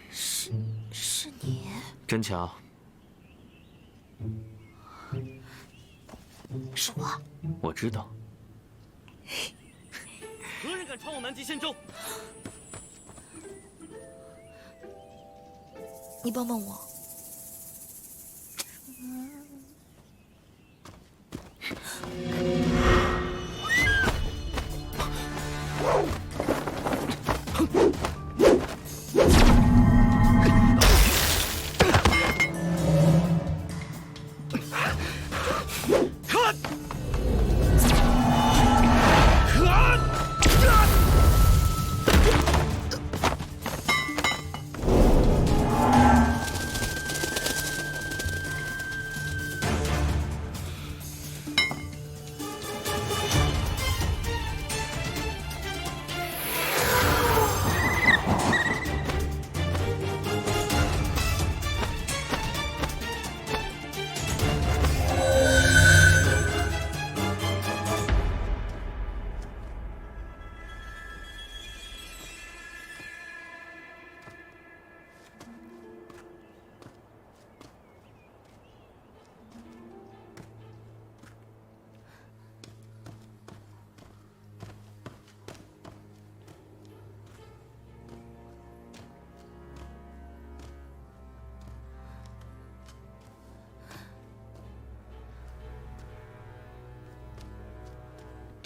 是你？真巧。是我。我知道。何人敢闯我南极仙州？你帮帮我。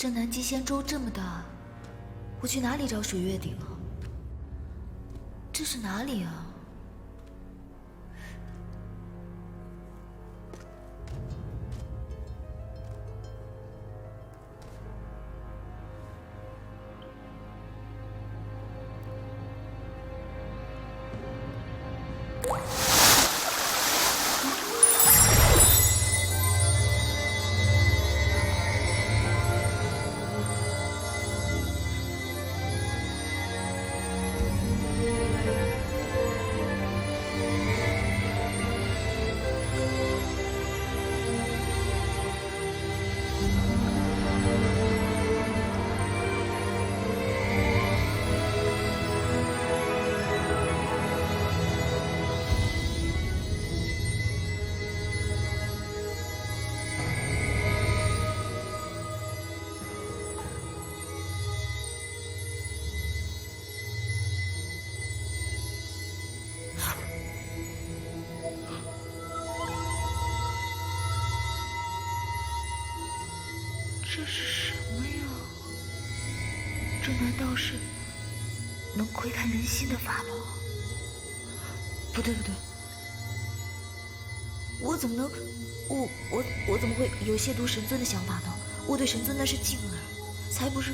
这南极仙州这么大，我去哪里找水月鼎啊？这是哪里啊？这是什么呀？这难道是能窥看人心的法宝？不对不对，我怎么能，我怎么会有亵渎神尊的想法呢？我对神尊那是敬爱，才不是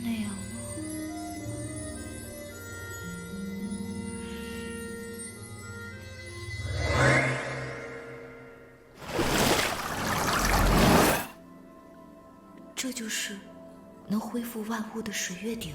那样呢。这就是能恢复万物的水月鼎。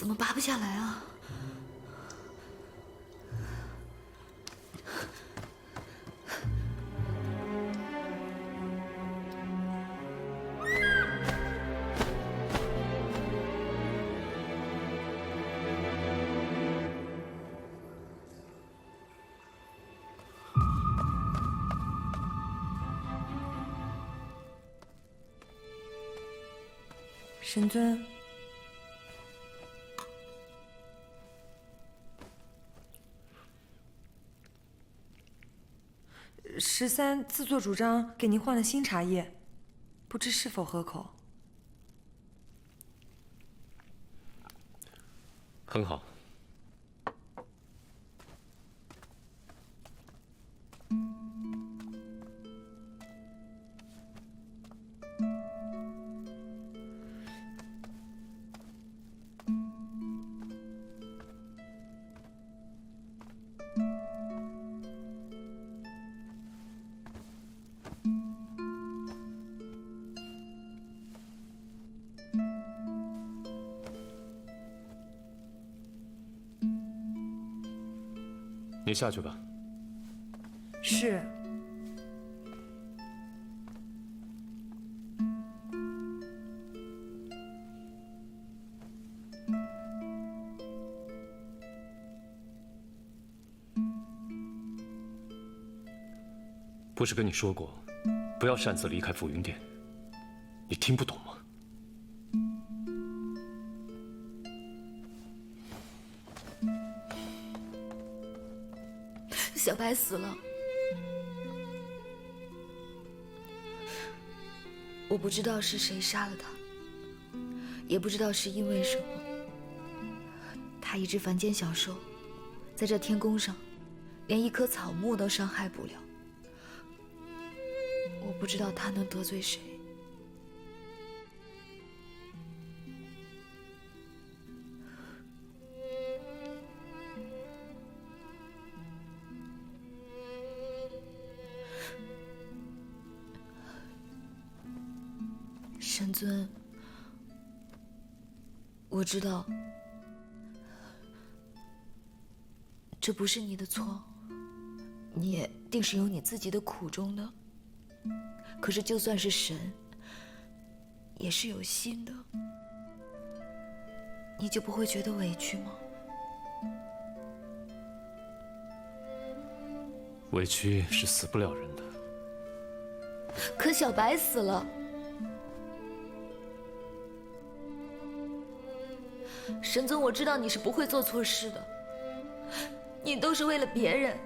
怎么拔不下来啊？神尊，13自作主张给您换了新茶叶，不知是否合口？很好。你下去吧。是。不是跟你说过，不要擅自离开浮云殿？你听不懂吗？小白死了，我不知道是谁杀了他，也不知道是因为什么。他一只凡间小兽，在这天宫上，连一棵草木都伤害不了。我不知道他能得罪谁。神尊，我知道这不是你的错，你也定是有你自己的苦衷的。可是就算是神，也是有心的，你就不会觉得委屈吗？委屈是死不了人的。可小白死了。神尊，我知道你是不会做错事的，你都是为了别人，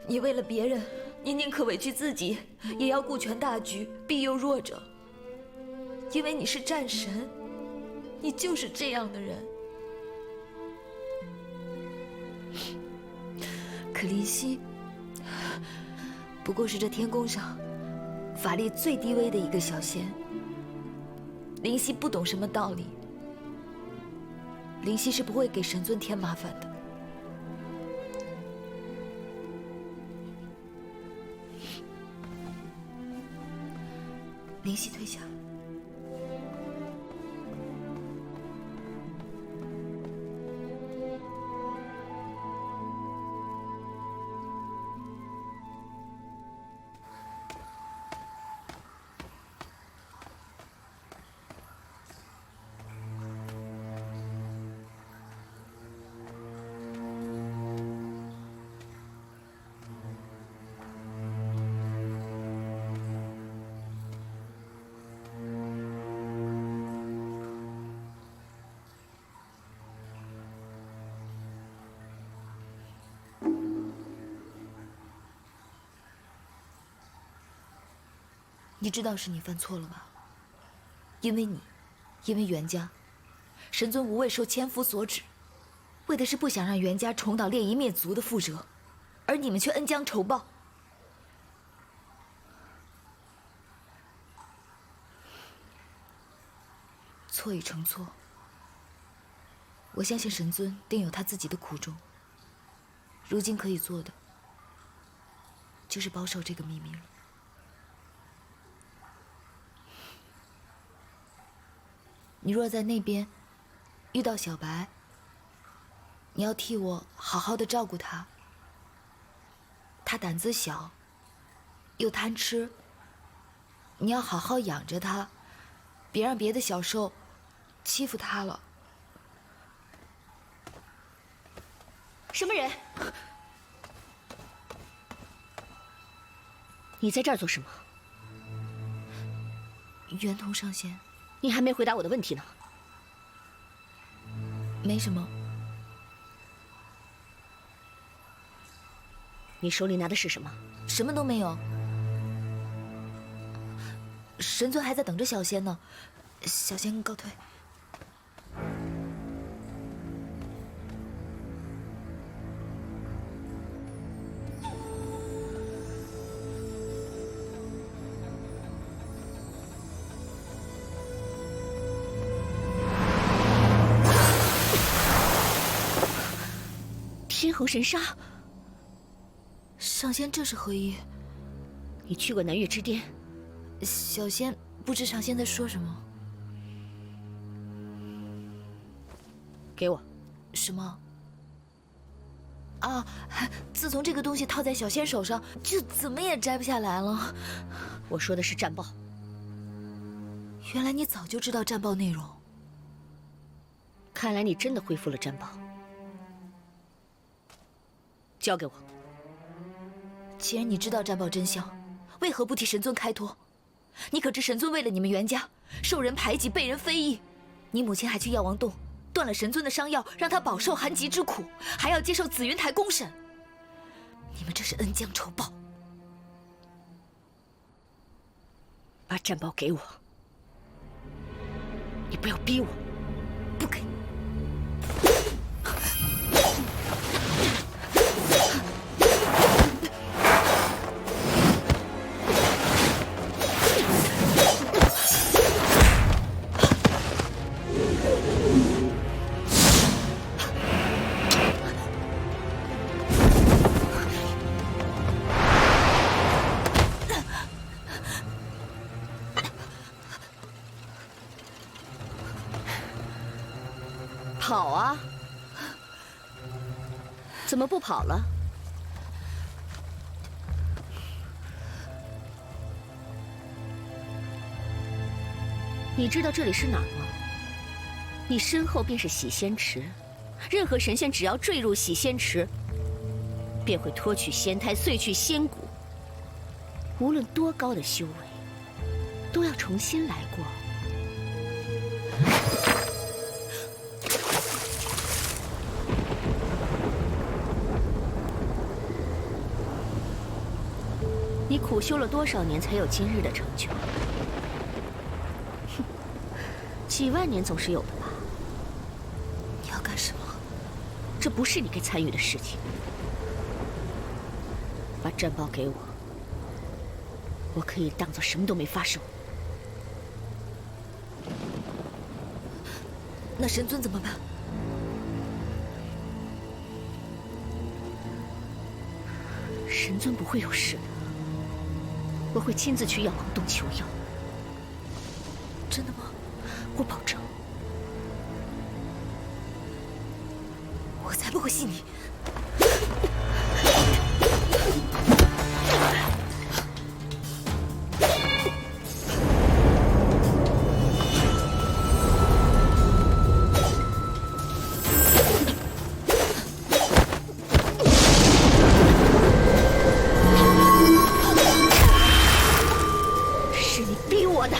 你为了别人，你宁可委屈自己，也要顾全大局，庇佑弱者。因为你是战神，你就是这样的人。可林夕，不过是这天宫上法力最低微的一个小仙。林夕不懂什么道理，林夕是不会给神尊添麻烦的。林夕退下。你知道是你犯错了吧？因为袁家，神尊无畏受千夫所指，为的是不想让袁家重蹈猎夷灭族的覆辙，而你们却恩将仇报。错已成错，我相信神尊定有他自己的苦衷。如今可以做的，就是保守这个秘密了。你若在那边遇到小白，你要替我好好的照顾他。他胆子小，又贪吃，你要好好养着他，别让别的小兽欺负他了。什么人？你在这儿做什么？袁同上仙，你还没回答我的问题呢。没什么。你手里拿的是什么？什么都没有。神尊还在等着小仙呢，小仙告退。天猴神杀！上仙这是何意？你去过南岳之巅？小仙不知上仙在说什么。给我。什么？啊！自从这个东西套在小仙手上，就怎么也摘不下来了。我说的是战报。原来你早就知道战报内容。看来你真的恢复了战报。交给我。既然你知道战报真相，为何不替神尊开脱？你可知神尊为了你们袁家，受人排挤，被人非议？你母亲还去药王洞断了神尊的伤药，让他饱受寒疾之苦，还要接受紫云台公审。你们这是恩将仇报。把战报给我。你不要逼我。不给。跑啊！怎么不跑了？你知道这里是哪儿吗？你身后便是洗仙池，任何神仙只要坠入洗仙池，便会脱去仙胎，碎去仙骨。无论多高的修为，都要重新来过。你苦修了多少年才有今日的成就？哼，几万年总是有的吧？你要干什么？这不是你该参与的事情。把战报给我，我可以当做什么都没发生。那神尊怎么办？神尊不会有事的。我会亲自去药王洞求药。真的吗？我保证。我才不会信你。是你逼我的。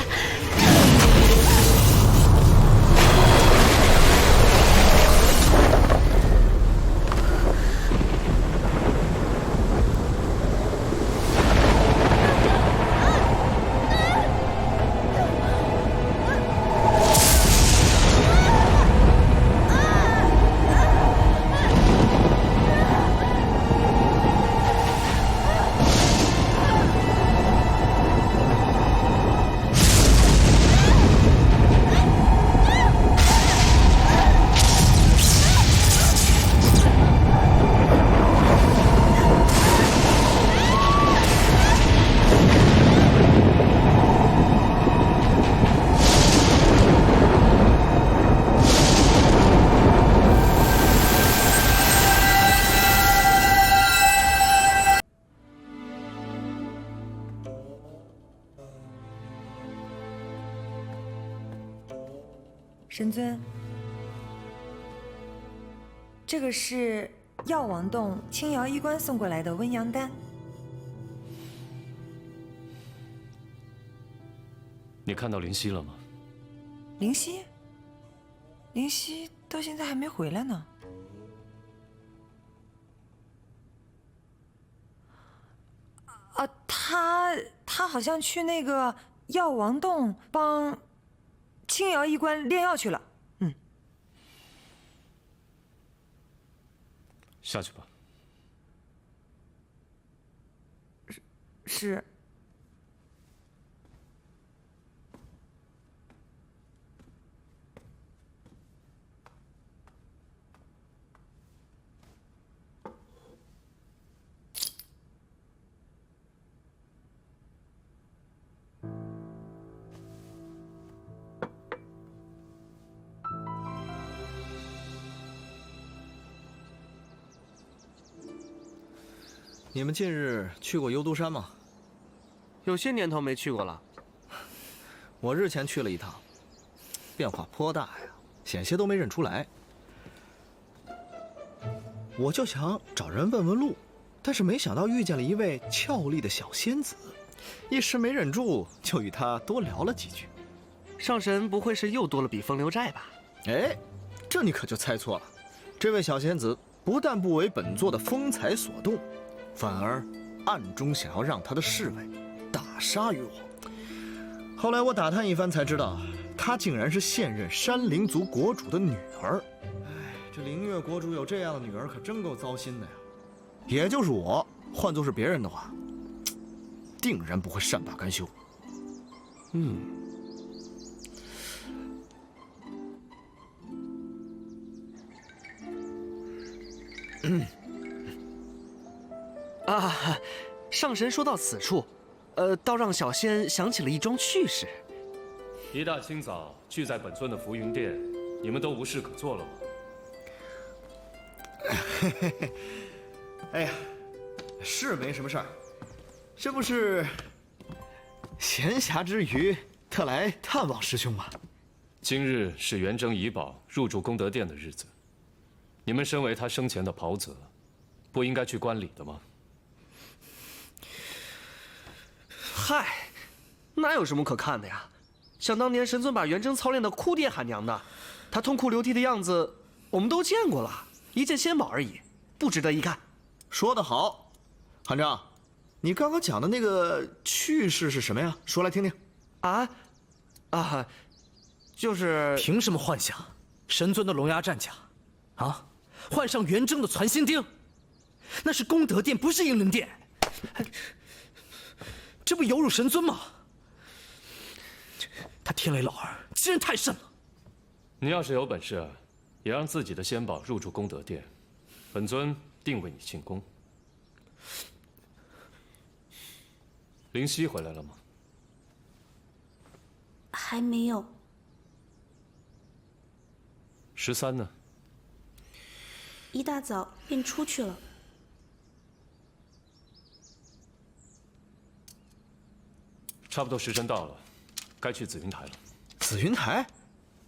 神尊，这个是药王洞青瑶医官送过来的温阳丹。你看到灵犀了吗？灵犀？灵犀到现在还没回来呢。啊，他好像去那个药王洞帮青瑶医官炼药去了。下去吧。是。你们近日去过幽都山吗？有些年头没去过了。我日前去了一趟，变化颇大呀，险些都没认出来。我就想找人问问路，但是没想到遇见了一位俏丽的小仙子，一时没忍住，就与她多聊了几句。上神不会是又多了笔风流债吧？哎，这你可就猜错了。这位小仙子不但不为本座的风采所动，反而暗中想要让他的侍卫打杀于我。后来我打探一番才知道，她竟然是现任山灵族国主的女儿。哎，这灵月国主有这样的女儿，可真够糟心的呀。也就是我，换作是别人的话，定然不会善罢甘休。啊，上神说到此处，倒让小仙想起了一桩趣事。一大清早聚在本尊的浮云殿，你们都无事可做了吗？哎呀，是没什么事儿，这不是闲暇之余特来探望师兄吗？今日是元征遗宝入住功德殿的日子，你们身为他生前的袍泽，不应该去观礼的吗？嗨，哪有什么可看的呀？想当年神尊把元征操练的哭爹喊娘的，他痛哭流涕的样子，我们都见过了，一件仙宝而已，不值得一看。说得好，韩章，你刚刚讲的那个趣事是什么呀？说来听听。就是凭什么幻想神尊的龙牙战甲？啊，换上元征的传心钉，那是功德殿，不是英灵殿。这不有辱神尊吗？他天雷老儿欺人太甚了。你要是有本事，也让自己的仙宝入住功德殿，本尊定为你庆功。灵犀回来了吗？还没有。13呢？一大早便出去了。差不多时辰到了，该去紫云台了。紫云台，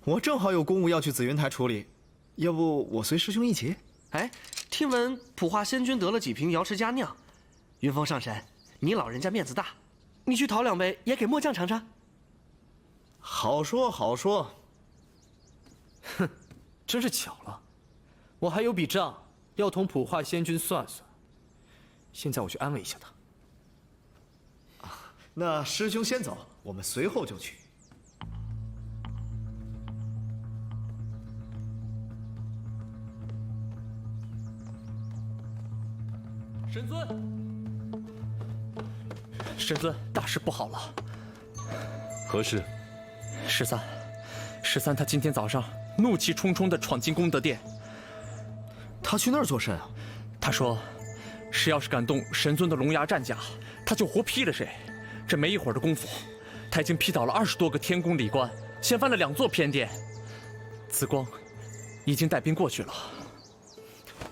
我正好有公务要去紫云台处理，要不我随师兄一起？哎，听闻普化仙君得了几瓶瑶池佳酿，云峰上神，你老人家面子大，你去讨2杯，也给末将尝尝。好说好说。哼，真是巧了，我还有笔账要同普化仙君算算。现在我去安慰一下他。那师兄先走，我们随后就去。神尊，神尊，大事不好了！何事？13他今天早上怒气冲冲地闯进功德殿。他去那儿做甚啊？他说，谁要是敢动神尊的龙牙战甲，他就活劈了谁。这没一会儿的功夫，他已经劈倒了20多个天宫礼官，掀翻了2座偏殿。紫光已经带兵过去了。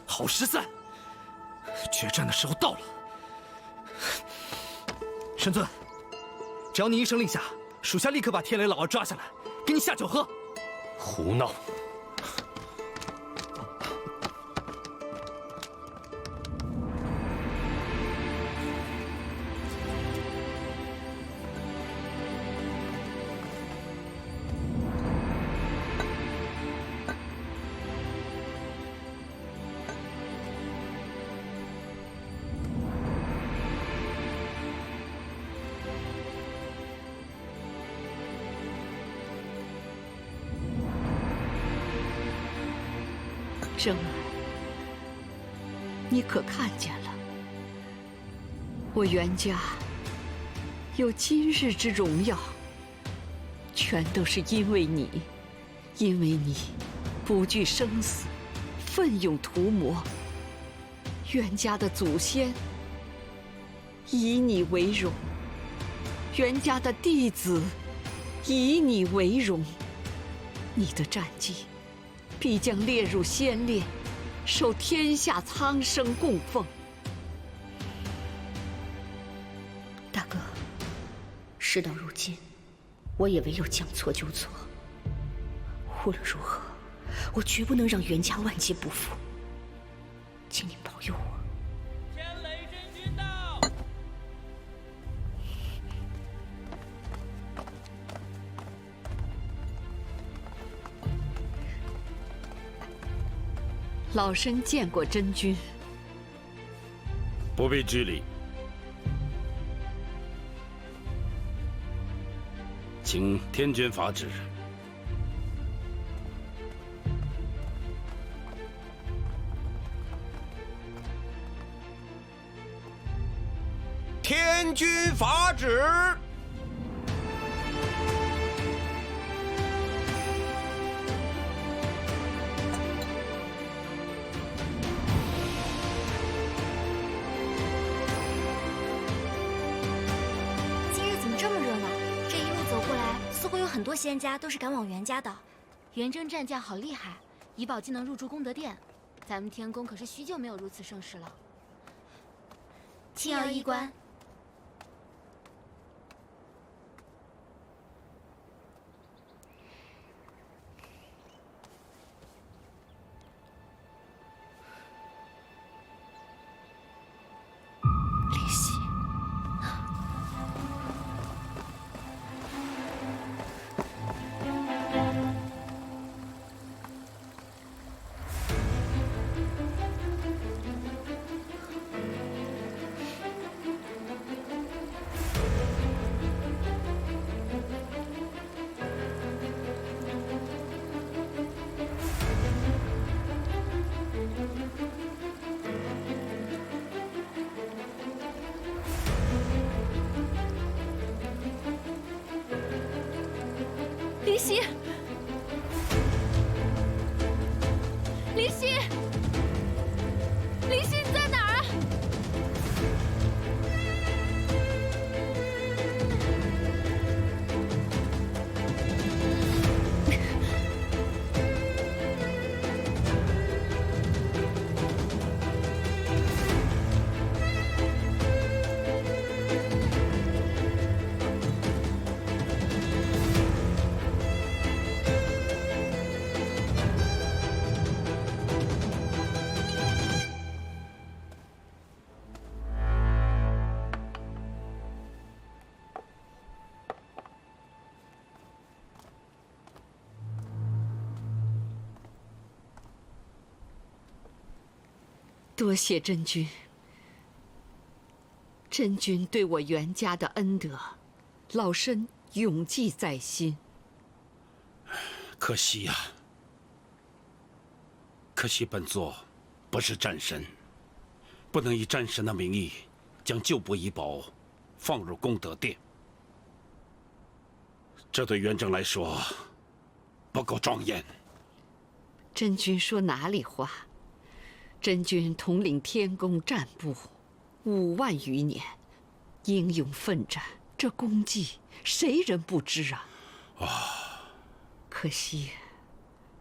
好13，决战的时候到了。神尊，只要你一声令下，属下立刻把天雷老儿抓下来，给你下酒喝。胡闹！生儿，你可看见了？我袁家有今日之荣耀，全都是因为你，因为你不惧生死，奋勇图谋。袁家的祖先以你为荣，袁家的弟子以你为荣。你的战绩必将列入先烈，受天下苍生供奉。大哥，事到如今，我也唯有将错就错。无论如何，我绝不能让袁家万劫不复。请您保佑我。天雷真君到！老身见过真君。不必拘礼，请天君法旨。天君法旨。很多仙家都是赶往袁家的。元征战将好厉害，怡宝竟能入住功德殿，咱们天宫可是许久没有如此盛世了。青瑶医官，离席。离席，离席，离席，你在哪儿啊？多谢真君，真君对我袁家的恩德，老身永记在心。可惜呀，可惜本座不是战神，不能以战神的名义将旧部遗宝放入功德殿，这对元征来说不够庄严。真君说哪里话？真君统领天宫战部5万余年，英勇奋战，这功绩谁人不知啊？可惜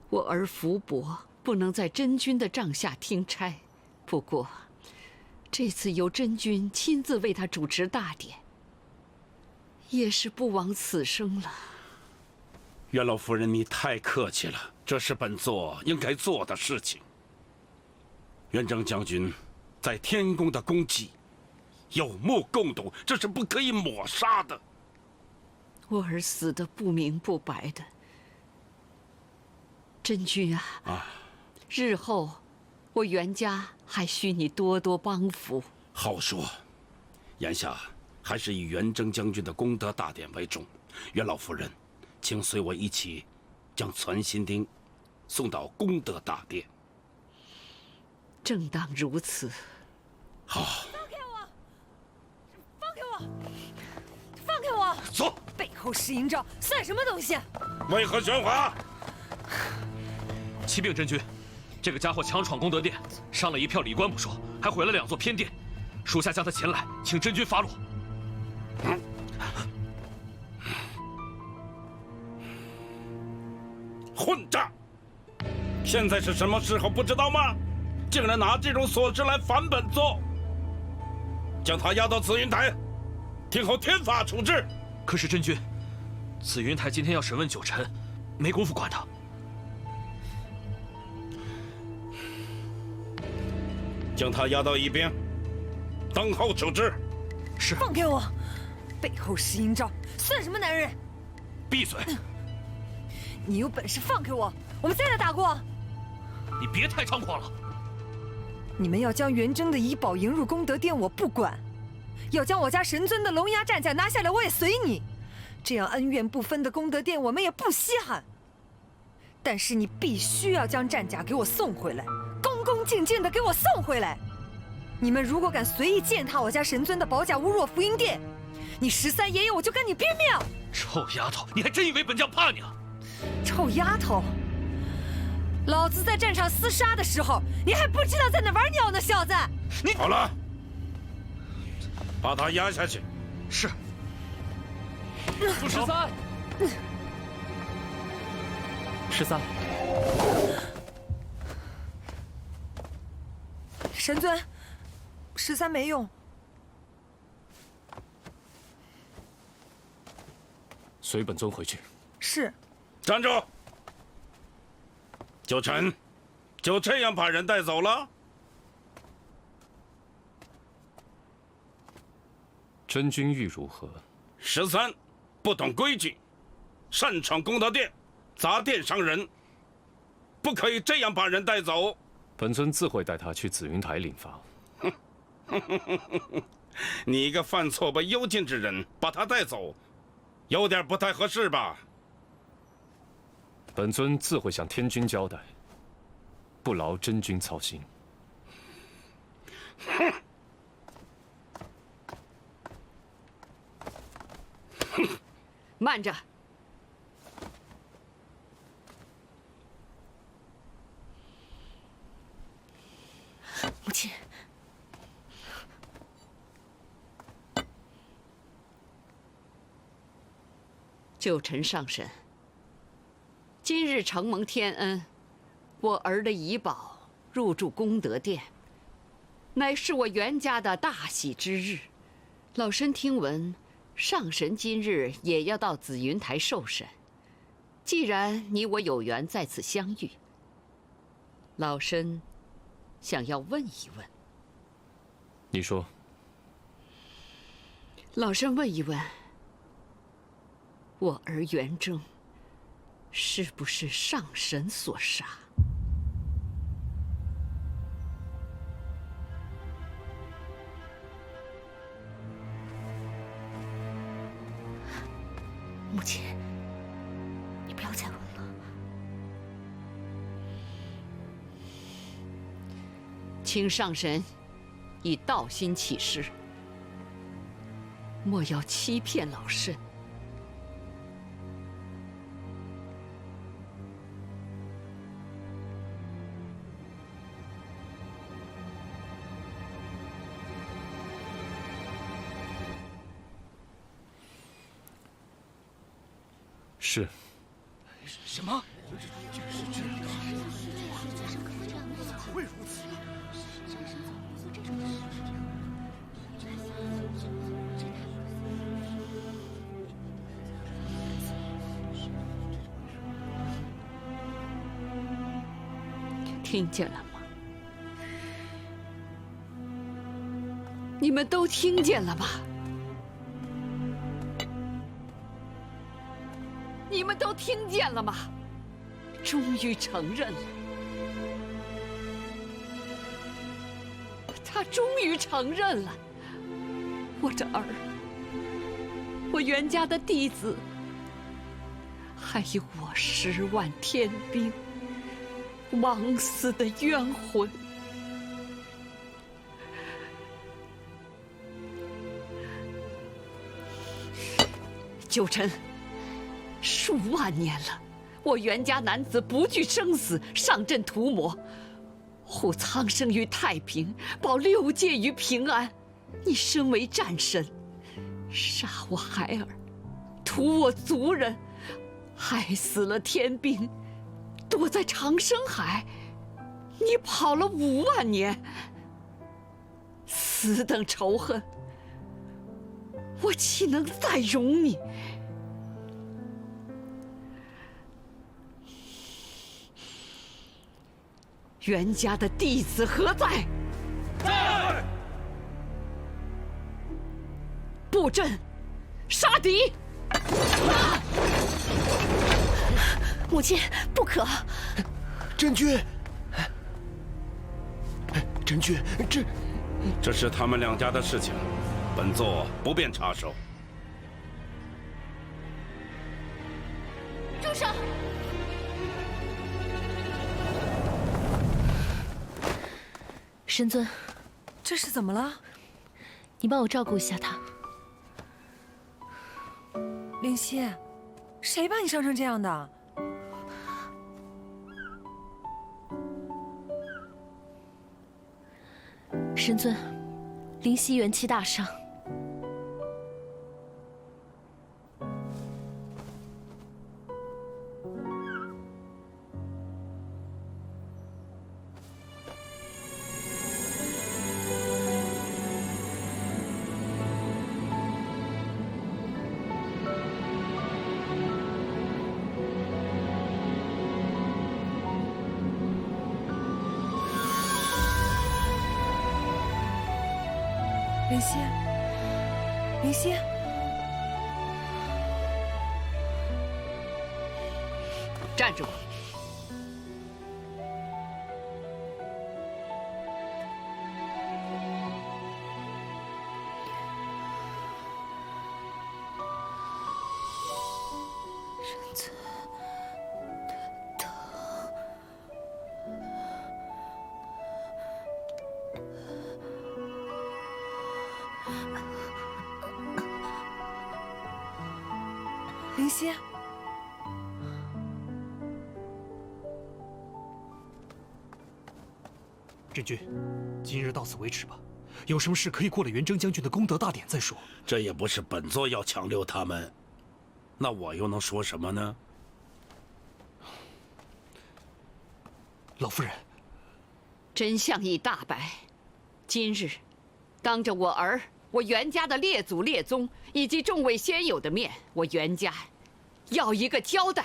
我儿福伯不能在真君的帐下听差。不过这次由真君亲自为他主持大典，也是不枉此生了。袁老夫人，你太客气了，这是本座应该做的事情。元征将军在天宫的功绩，有目共睹，这是不可以抹杀的。我儿死得不明不白的，真君啊，日后我袁家还需你多多帮扶。好说，眼下还是以元征将军的功德大典为重。袁老夫人，请随我一起，将攒心钉送到功德大殿。正当如此。好。放开我！放开我！放开我！走！背后施阴招，算什么东西？为何喧哗？启禀真君，这个家伙强闯功德殿，伤了一票礼官不说，还毁了2座偏殿。属下将他擒来，请真君发落。混账！现在是什么时候不知道吗？竟然拿这种琐事来烦本座！将他押到紫云台，听候天法处置。可是真君，紫云台今天要审问9臣，没工夫管他。将他押到一边，等候处置。是。放开我！背后施阴招，算什么男人？闭嘴！你有本事放开我，我们再来打过。你别太猖狂了。你们要将元征的遗宝迎入功德殿，我不管；要将我家神尊的龙牙战甲拿下来，我也随你。这样恩怨不分的功德殿，我们也不稀罕。但是你必须要将战甲给我送回来，恭恭敬敬的给我送回来。你们如果敢随意践踏我家神尊的宝甲，侮辱我福音殿，你13爷爷我就跟你拼命！臭丫头，你还真以为本将怕你啊？臭丫头！老子在战场厮杀的时候，你还不知道在哪玩鸟呢，小子！你好了，把他压下去。是。副13，13，神尊，13没用。随本尊回去。是。站住！九臣，就这样把人带走了？真君欲如何？13，不懂规矩，擅闯功德殿，砸殿伤人，不可以这样把人带走。本尊自会带他去紫云台领罚。你一个犯错被幽禁之人，把他带走，有点不太合适吧？本尊自会向天君交代，不劳真君操心。哼！慢着！母亲，旧臣上审。今日承蒙天恩，我儿的遗宝入住功德殿，乃是我袁家的大喜之日。老身听闻，上神今日也要到紫云台受审。既然你我有缘在此相遇，老身想要问一问。你说。老身问一问，我儿元征是不是上神所杀？母亲，你不要再问了。请上神以道心起誓，莫要欺骗老身。是。什么？会如此？听见了吗？你们都听见了吧？你们都听见了吗？终于承认了，他终于承认了，我的儿，我袁家的弟子，还有我10万天兵枉死的冤魂。九臣，数万年了，我袁家男子不惧生死，上阵屠魔，护苍生于太平，保6界于平安。你身为战神，杀我孩儿，屠我族人，害死了天兵，躲在长生海，你跑了5万年，此等仇恨，我岂能再容你？袁家的弟子何在？在！布阵，杀敌！母亲，不可！真君，真君，这是他们2家的事情，本座不便插手。住手！神尊，这是怎么了？你帮我照顾一下他。灵犀，谁把你伤成这样的？神尊，灵犀元气大伤。灵犀，灵犀，站住！身子疼。灵犀，真君，今日到此为止吧。有什么事可以过了元征将军的功德大典再说。这也不是本座要强留他们，那我又能说什么呢？老夫人，真相已大白，今日当着我儿、我袁家的列祖列宗以及众位先友的面，我袁家要一个交代。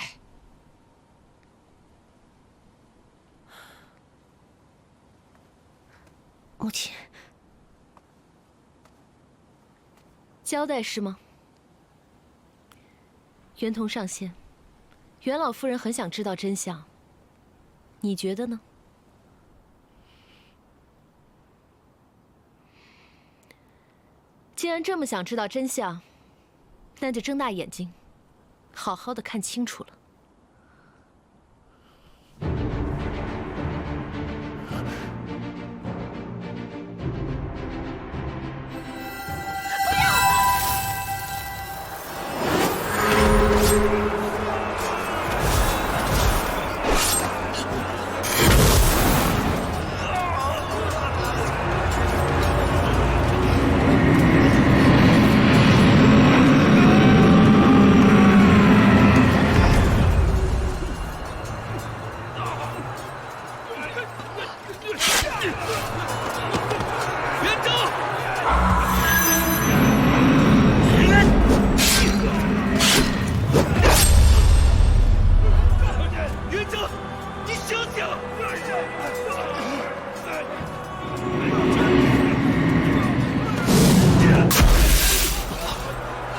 母亲，交代是吗？袁同上仙，袁老夫人很想知道真相，你觉得呢？既然这么想知道真相，那就睁大眼睛，好好的看清楚了。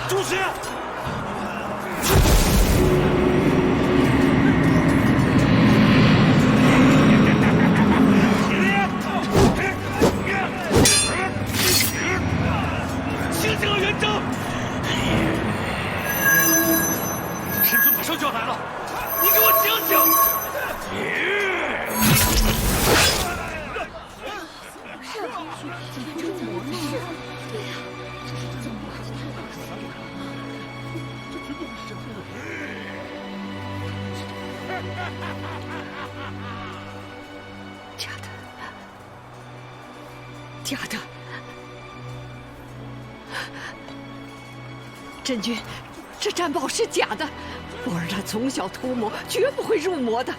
主席。 醒醒啊，元征！神尊马上就要来了，你给我醒醒！假的，假的。 真君，这战宝是假的，我儿他从小屠魔，绝不会入魔的。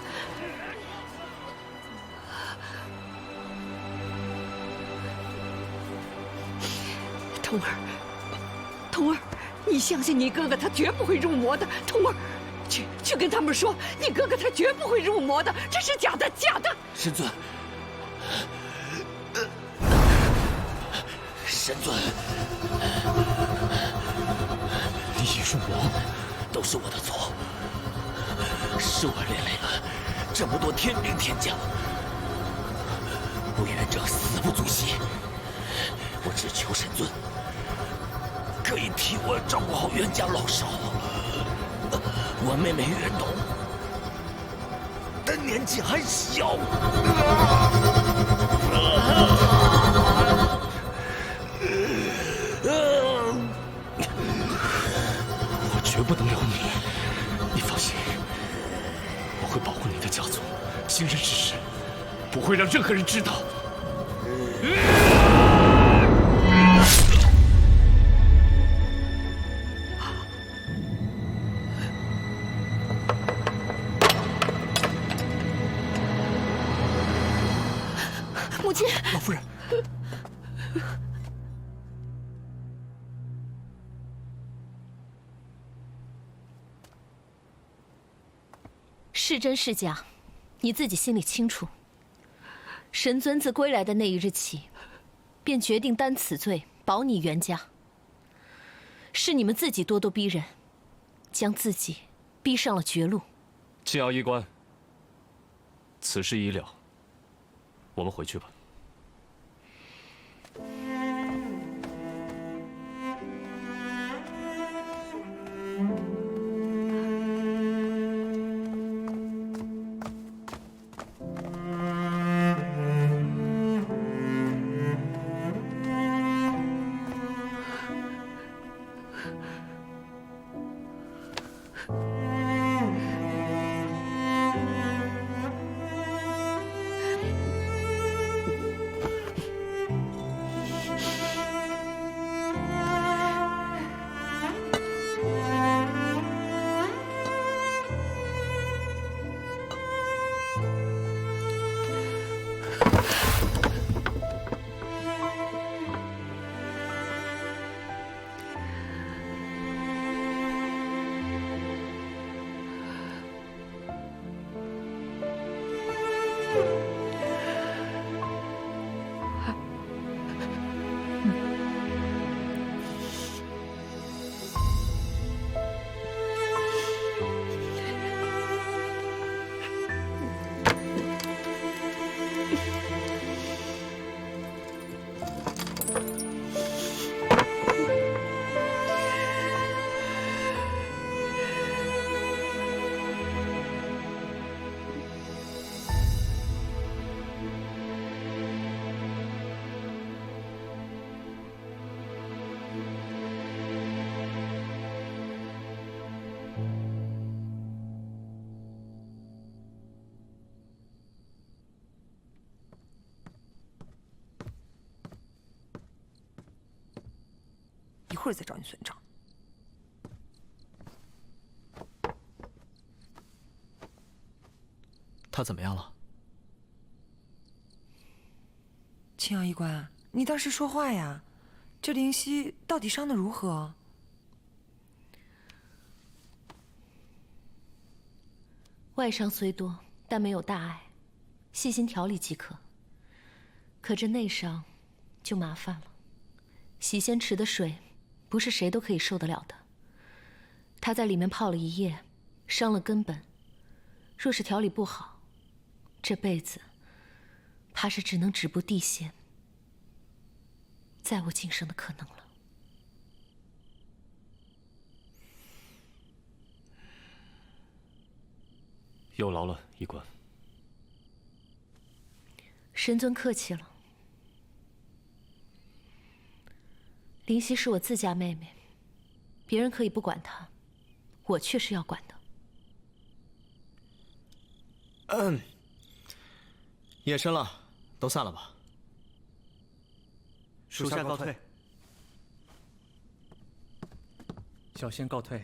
童儿，童儿，你相信你哥哥，他绝不会入魔的。童儿，去跟他们说，你哥哥他绝不会入魔的，这是假的，假的。神尊，神尊。 李树魔，都是我的错，是我连累了这么多天兵天将。我元征死不足惜，我只求神尊可以替我照顾好袁家老少。我妹妹袁董，她年纪还小。绝不能留你，你放心，我会保护你的家族，行人之事，不会让任何人知道。母亲，老夫人。 是真是假，你自己心里清楚。神尊自归来的那一日起，便决定担此罪，保你袁家。是你们自己咄咄逼人，将自己逼上了绝路。青瑶医官，此事已了，我们回去吧。 一会儿再找你算账。他怎么样了？青瑶医官，你倒是说话呀！这灵犀到底伤得如何？外伤虽多，但没有大碍。细心调理即可。可这内伤就麻烦了，洗仙池的水不是谁都可以受得了的。他在里面泡了一夜，伤了根本。若是调理不好，这辈子怕是只能止步地仙，再无晋升的可能了。有劳了，医官。神尊客气了。灵犀是我自家妹妹，别人可以不管她，我却是要管的。夜深了，都散了吧。属下告退。小仙告退。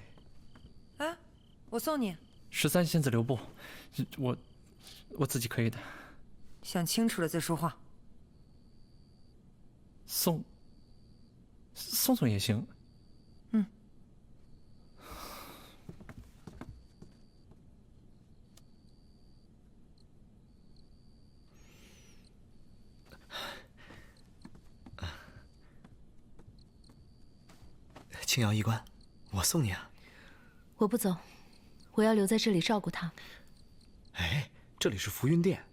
哎，我送你。13仙子留步，我自己可以的。想清楚了再说话。送也行。嗯。青瑶医官，我送你啊。我不走，我要留在这里照顾他。哎，这里是浮云殿，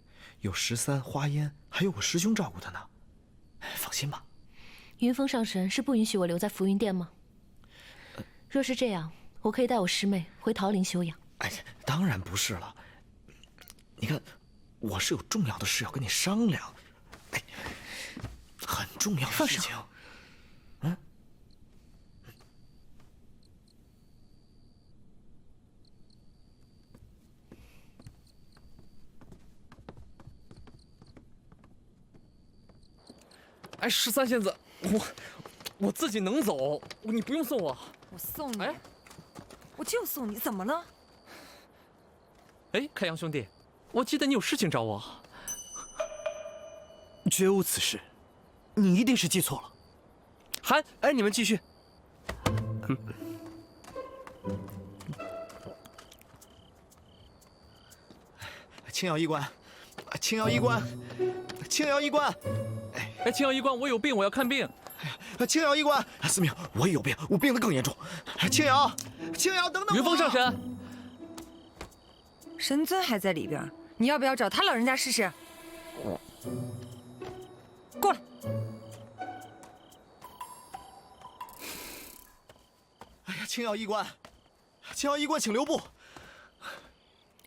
有13、花烟，还有我师兄照顾他呢。放心吧。云峰上神是不允许我留在浮云殿吗？若是这样，我可以带我师妹回桃林休养。哎呀，当然不是了。你看，我是有重要的事要跟你商量，哎，很重要的事情。嗯。哎，13仙子，我自己能走，你不用送我。我送你。哎，我就送你，怎么了？哎，开阳兄弟，我记得你有事情找我。绝无此事，你一定是记错了。韩，哎，你们继续。青瑶医官，青瑶医官，青瑶医官。哎，青瑶医官，我有病，我要看病。青瑶医官，司命，我也有病，我病得更严重。青瑶，等等我。云峰上神。神尊还在里边，你要不要找他老人家试试？过来。哎呀，青瑶医官，请留步。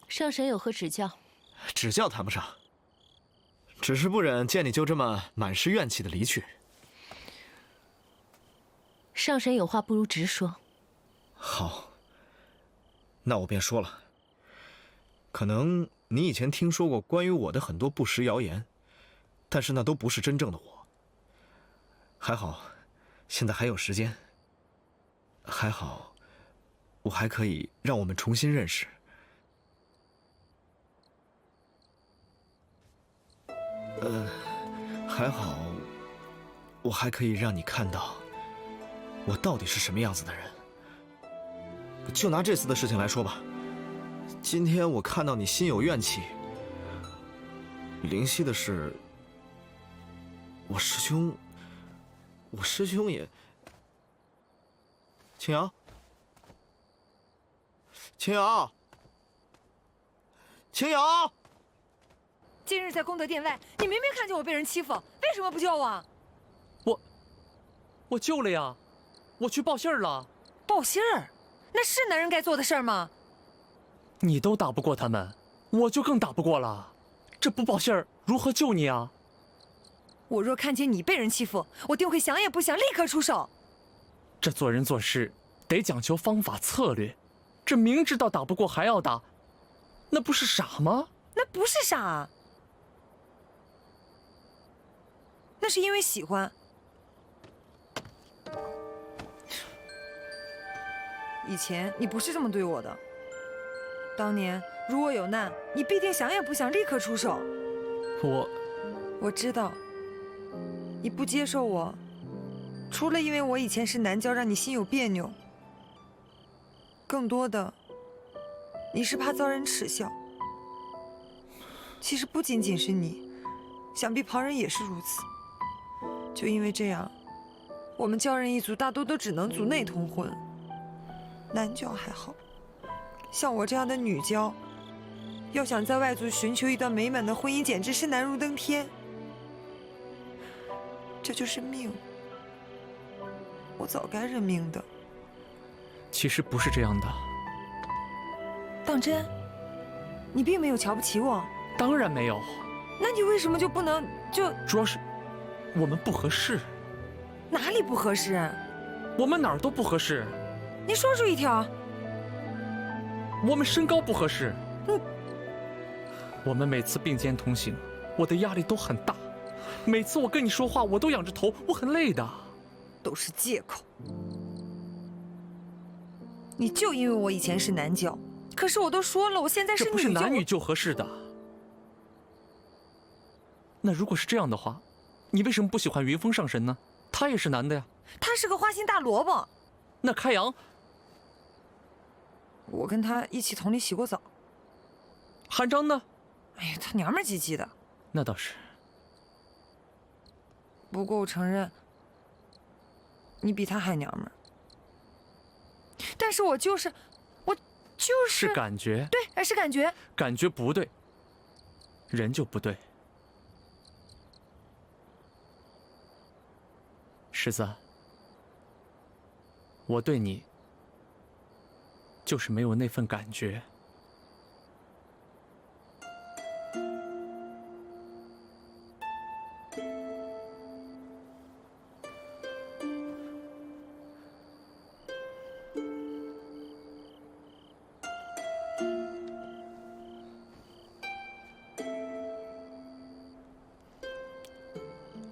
上神有何指教？指教谈不上，只是不忍见你就这么满是怨气的离去。上神有话不如直说。好，那我便说了。可能你以前听说过关于我的很多不实谣言，但是那都不是真正的我。还好，现在还有时间。还好，我还可以让我们重新认识。还好，我还可以让你看到我到底是什么样子的人。就拿这次的事情来说吧，今天我看到你心有怨气，灵犀的事，我师兄也。青瑶，今日在功德殿外，你明明看见我被人欺负，为什么不救我？我救了呀，我去报信儿了。报信儿？那是男人该做的事儿吗？你都打不过他们，我就更打不过了。这不报信儿如何救你啊？我若看见你被人欺负，我定会想也不想，立刻出手。这做人做事得讲求方法策略，这明知道打不过还要打，那不是傻吗？那不是傻，那是因为喜欢。以前你不是这么对我的。当年如我有难，你必定想也不想，立刻出手。我知道，你不接受我，除了因为我以前是男娇，让你心有别扭，更多的，你是怕遭人耻笑。其实不仅仅是你，想必旁人也是如此。就因为这样，我们鲛人一族大多都只能族内通婚。男鲛还好，像我这样的女鲛，要想在外族寻求一段美满的婚姻，简直是难如登天。这就是命，我早该认命的。其实不是这样的。当真？你并没有瞧不起我？当然没有。那你为什么就不能就？主要是我们不合适。哪里不合适？我们哪儿都不合适。你说出一条。我们身高不合适。我们每次并肩同行，我的压力都很大。每次我跟你说话，我都仰着头，我很累的。都是借口。你就因为我以前是男鲛，可是我都说了，我现在是女鲛。这不是男女就合适的。那如果是这样的话，你为什么不喜欢云峰上神呢？他也是男的呀。他是个花心大萝卜。那开阳，我跟他一起桶里洗过澡。韩章呢？哎呀，他娘们唧唧的。那倒是。不过我承认，你比他还娘们儿。但是我就是是感觉。对，是感觉。感觉不对，人就不对。石子，我对你就是没有那份感觉。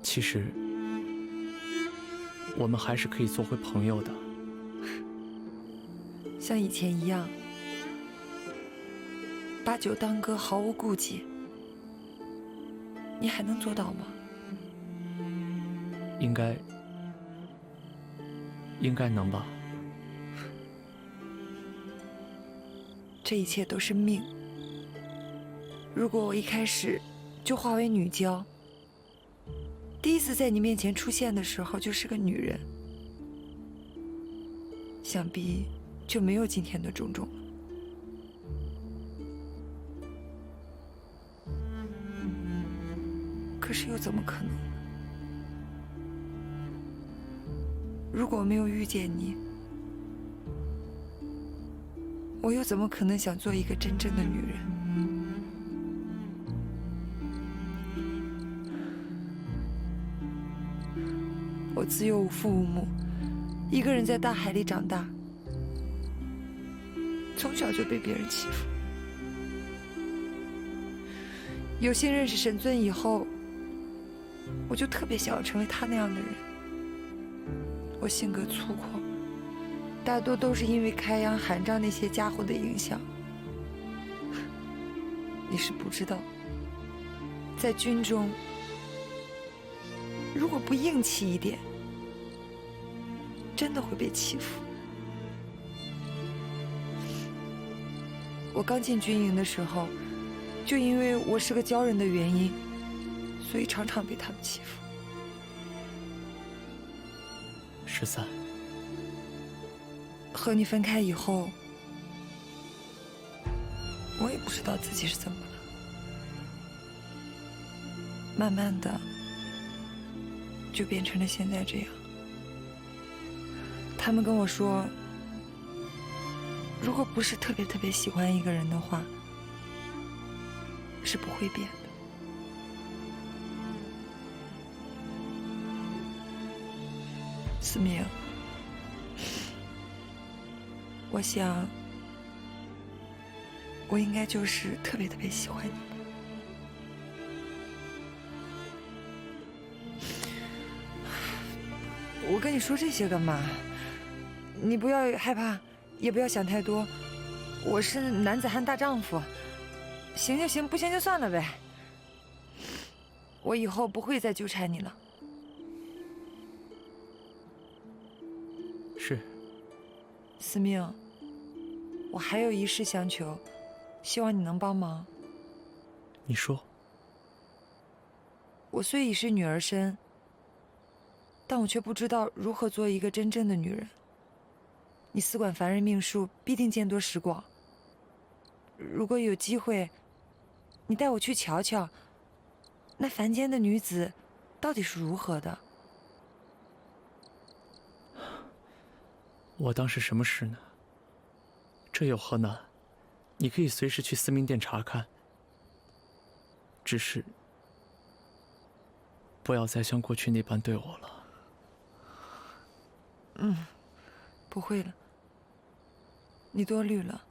其实，我们还是可以做回朋友的，像以前一样，把酒当歌，毫无顾忌。你还能做到吗？应该能吧。这一切都是命。如果我一开始就化为女鲛，第一次在你面前出现的时候就是个女人，想必就没有今天的种种了。可是又怎么可能？如果没有遇见你，我又怎么可能想做一个真正的女人？我自幼无父无母，一个人在大海里长大，从小就被别人欺负。有幸认识神尊以后，我就特别想要成为他那样的人。我性格粗犷，大多都是因为开阳、韩章那些家伙的影响。你是不知道，在军中，如果不硬气一点，真的会被欺负。我刚进军营的时候，就因为我是个鲛人的原因，所以常常被他们欺负。13，和你分开以后，我也不知道自己是怎么了，慢慢的就变成了现在这样。他们跟我说，如果不是特别喜欢一个人的话，是不会变的。思明，我想，我应该就是特别喜欢你吧。我跟你说这些干嘛？你不要害怕，也不要想太多。我是男子汉大丈夫，行就行，不行就算了呗。我以后不会再纠缠你了。是。司命，我还有一事相求，希望你能帮忙。你说。我虽已是女儿身，但我却不知道如何做一个真正的女人。你司管凡人命数，必定见多识广。如果有机会，你带我去瞧瞧，那凡间的女子到底是如何的。我当是什么事呢？这有何难？你可以随时去司命殿查看。只是不要再像过去那般对我了。不会了，你多虑了。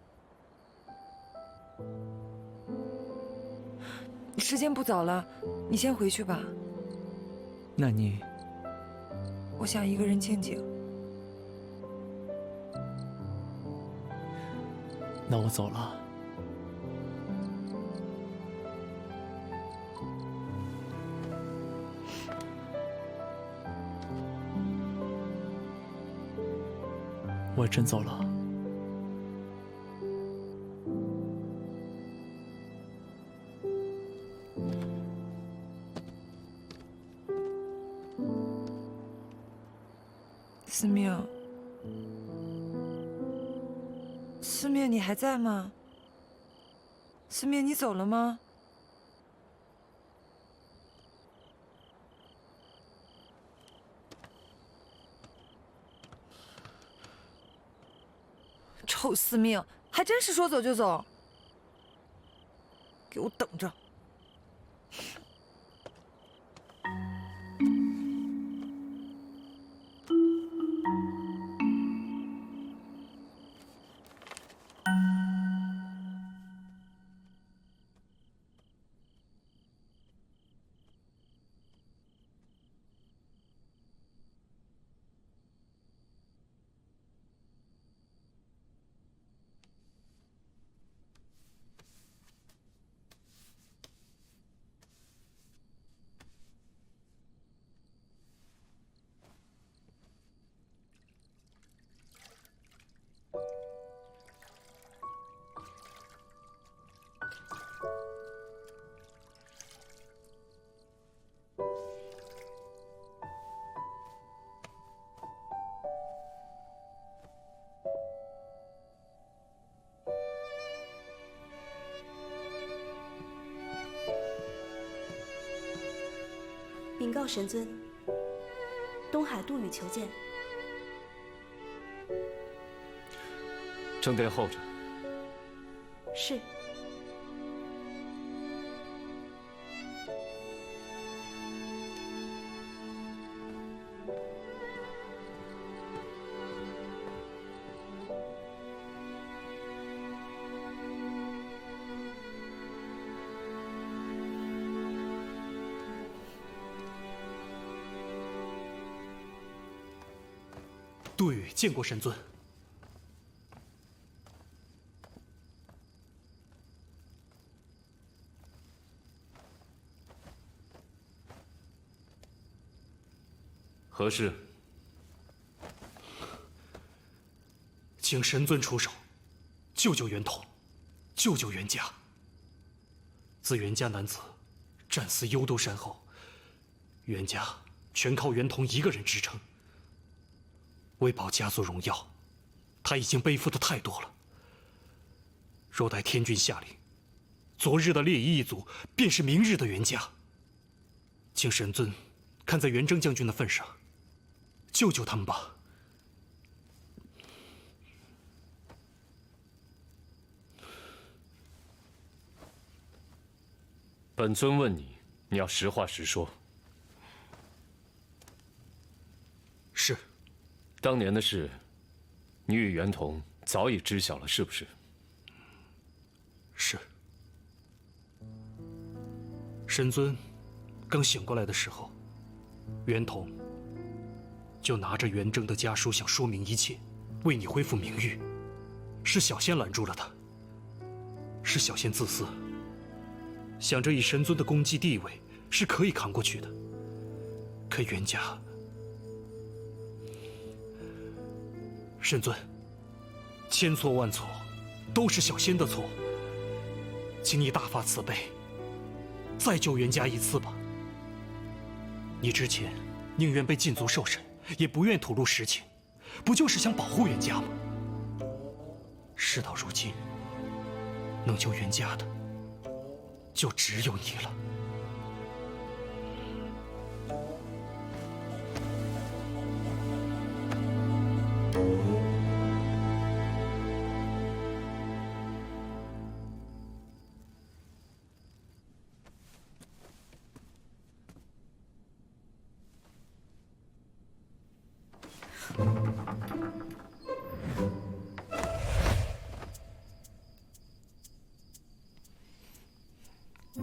时间不早了，你先回去吧。那你……我想一个人静静。那我走了。我真走了。司命，司命，你还在吗？司命，你走了吗？臭司命，还真是说走就走，给我等着！禀告神尊，东海杜宇求见。正殿候着。是。杜宇见过神尊。何事？请神尊出手，救救袁统，救救袁家。自袁家男子战死幽都山后，袁家全靠袁统一个人支撑。为保家族荣耀，他已经背负的太多了。若待天君下令，昨日的烈夷一族便是明日的袁家。请神尊看在袁征将军的份上，救救他们吧。本尊问你，你要实话实说。是。当年的事，你与袁统早已知晓了，是不是？是。神尊刚醒过来的时候，袁统就拿着袁征的家书想说明一切，为你恢复名誉。是小仙拦住了他。是小仙自私，想着以神尊的功绩地位是可以扛过去的。可袁家……神尊，千错万错，都是小仙的错，请你大发慈悲，再救袁家一次吧。你之前宁愿被禁足受审，也不愿吐露实情，不就是想保护袁家吗？事到如今，能救袁家的，就只有你了。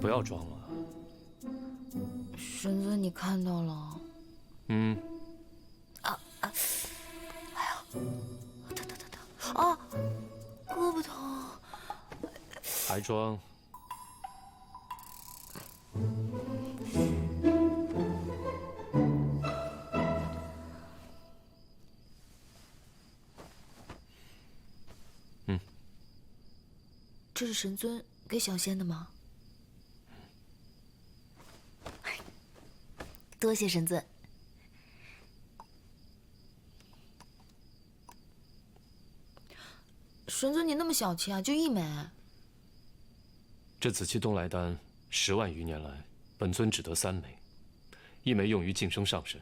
不要装了。神尊，你看到了？嗯。哎呀，疼！啊，胳膊疼。还装？这是神尊给小仙的吗？多谢神尊。神尊，你那么小气啊，就1枚。这紫气东来丹10万余年来，本尊只得3枚，1枚用于晋升上神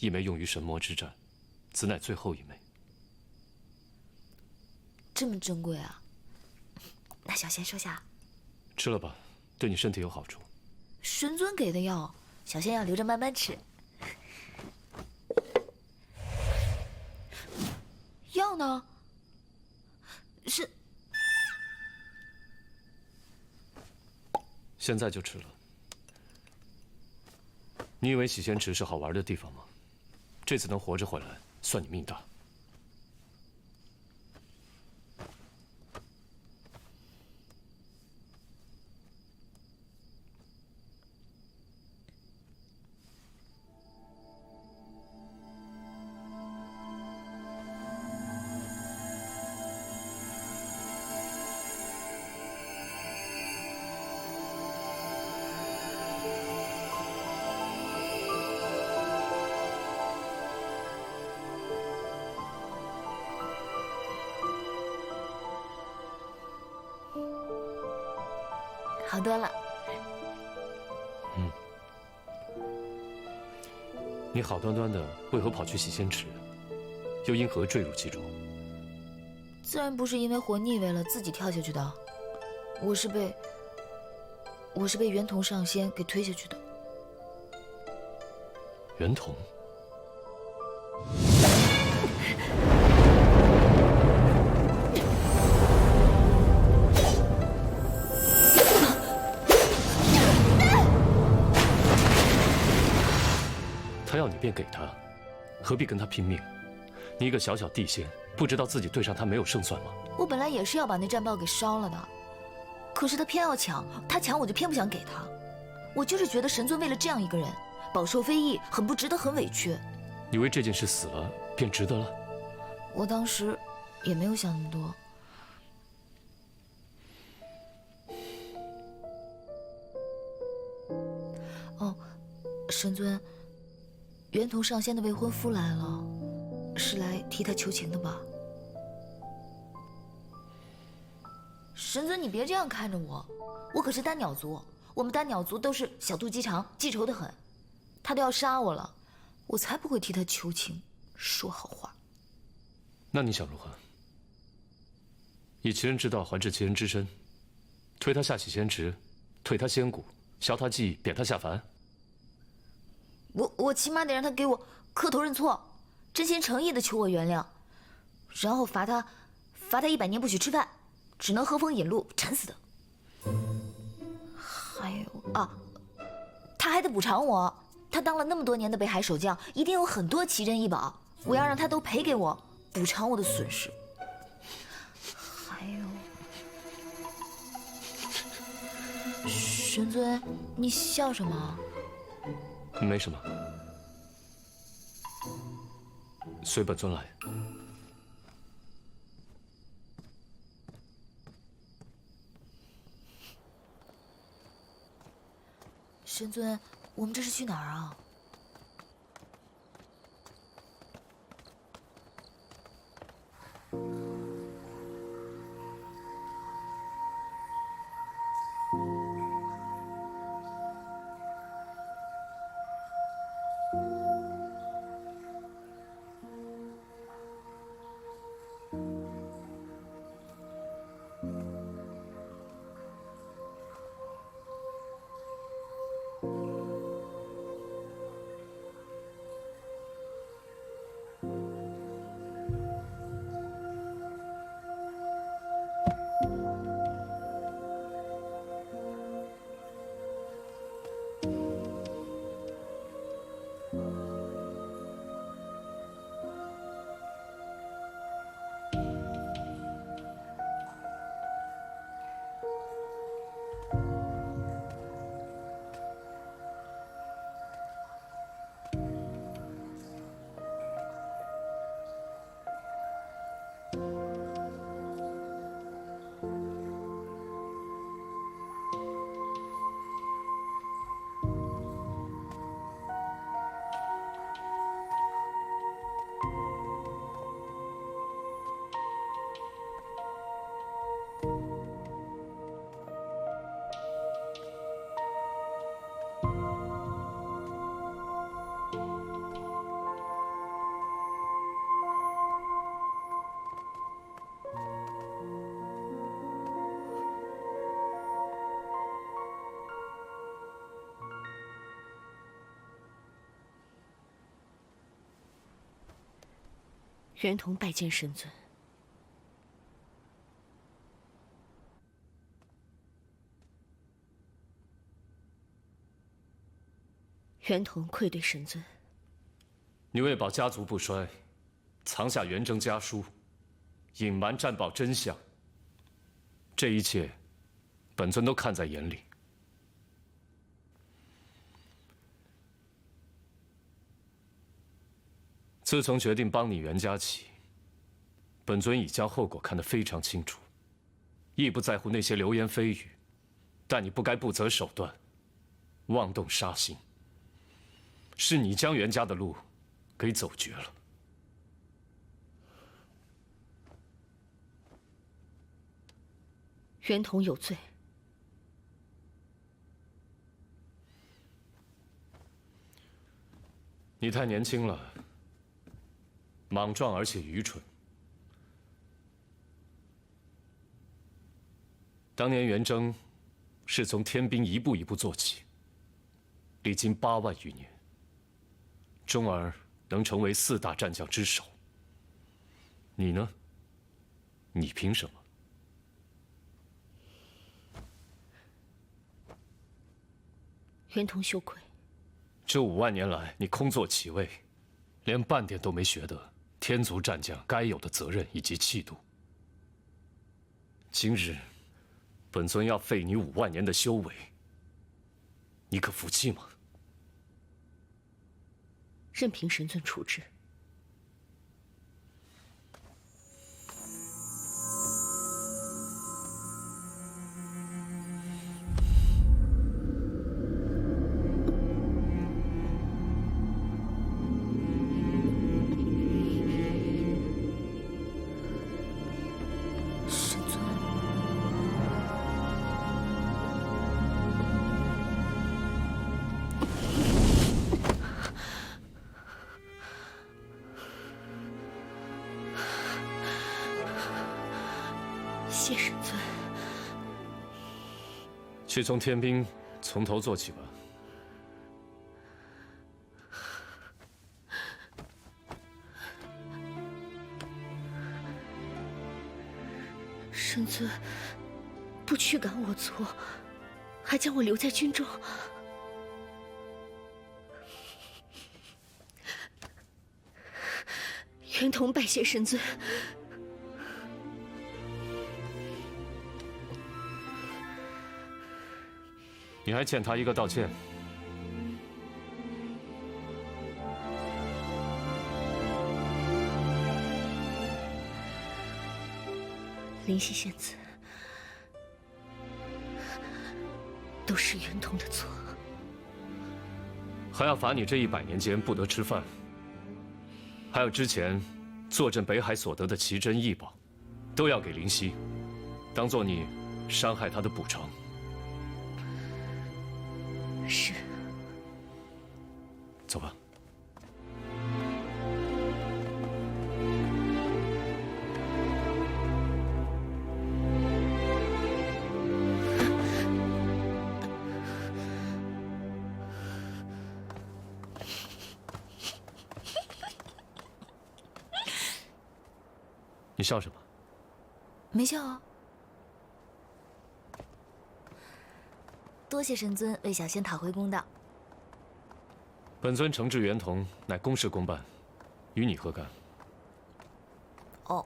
，1枚用于神魔之战，此乃最后1枚。这么珍贵啊！那小仙收下。吃了吧，对你身体有好处。神尊给的药，小仙要留着慢慢吃。药呢？是。现在就吃了。你以为洗仙池是好玩的地方吗？这次能活着回来，算你命大。好多了。你好端端的为何跑去洗仙池，又因何坠入其中？自然不是因为活腻味了自己跳下去的，我是被袁同上仙给推下去的。袁同。他要你便给他，何必跟他拼命？你一个小小地仙，不知道自己对上他没有胜算吗？我本来也是要把那战报给烧了的，可是他偏要抢，他抢我就偏不想给他。我就是觉得神尊为了这样一个人，饱受非议，很不值得，很委屈。你为这件事死了，便值得了？我当时也没有想那么多。哦，神尊。袁同上仙的未婚夫来了，是来替他求情的吧？神尊，你别这样看着我，我可是丹鸟族，我们丹鸟族都是小肚鸡肠，记仇的很。他都要杀我了，我才不会替他求情，说好话。那你想如何？以其人之道还治其人之身，推他下洗仙池，退他仙骨，削他记忆，贬他下凡。我起码得让他给我磕头认错，真心诚意的求我原谅，然后罚他100年不许吃饭，只能喝风饮露，馋死的。还有啊，他还得补偿我，他当了那么多年的北海守将，一定有很多奇珍异宝，我要让他都赔给我，补偿我的损失。还有，神尊，你笑什么？没什么，随本尊来。神尊，我们这是去哪儿啊？袁同拜见神尊。袁同愧对神尊。你为保家族不衰，藏下元征家书，隐瞒战报真相，这一切，本尊都看在眼里。自从决定帮你袁家起，本尊已将后果看得非常清楚，亦不在乎那些流言蜚语，但你不该不择手段，妄动杀心。是你将袁家的路给走绝了。袁同有罪。你太年轻了，莽撞而且愚蠢。当年元征是从天兵一步一步做起，历经8万余年，终而能成为4大战将之首。你呢？你凭什么？袁同羞愧。这5万年来，你空座其位，连半点都没学得天族战将该有的责任以及气度。今日，本尊要废你5万年的修为，你可服气吗？任凭神尊处置。谢神尊。去从天兵从头做起吧。神尊不驱赶我族，还将我留在军中。袁同拜谢神尊。你还欠他一个道歉。灵犀仙子，都是袁同的错。还要罚你这100年间不得吃饭，还有之前坐镇北海所得的奇珍异宝，都要给灵犀，当做你伤害他的补偿。是。走吧。你笑什么？没笑啊。多谢神尊为小仙讨回公道。本尊惩治袁同，乃公事公办，与你何干？哦。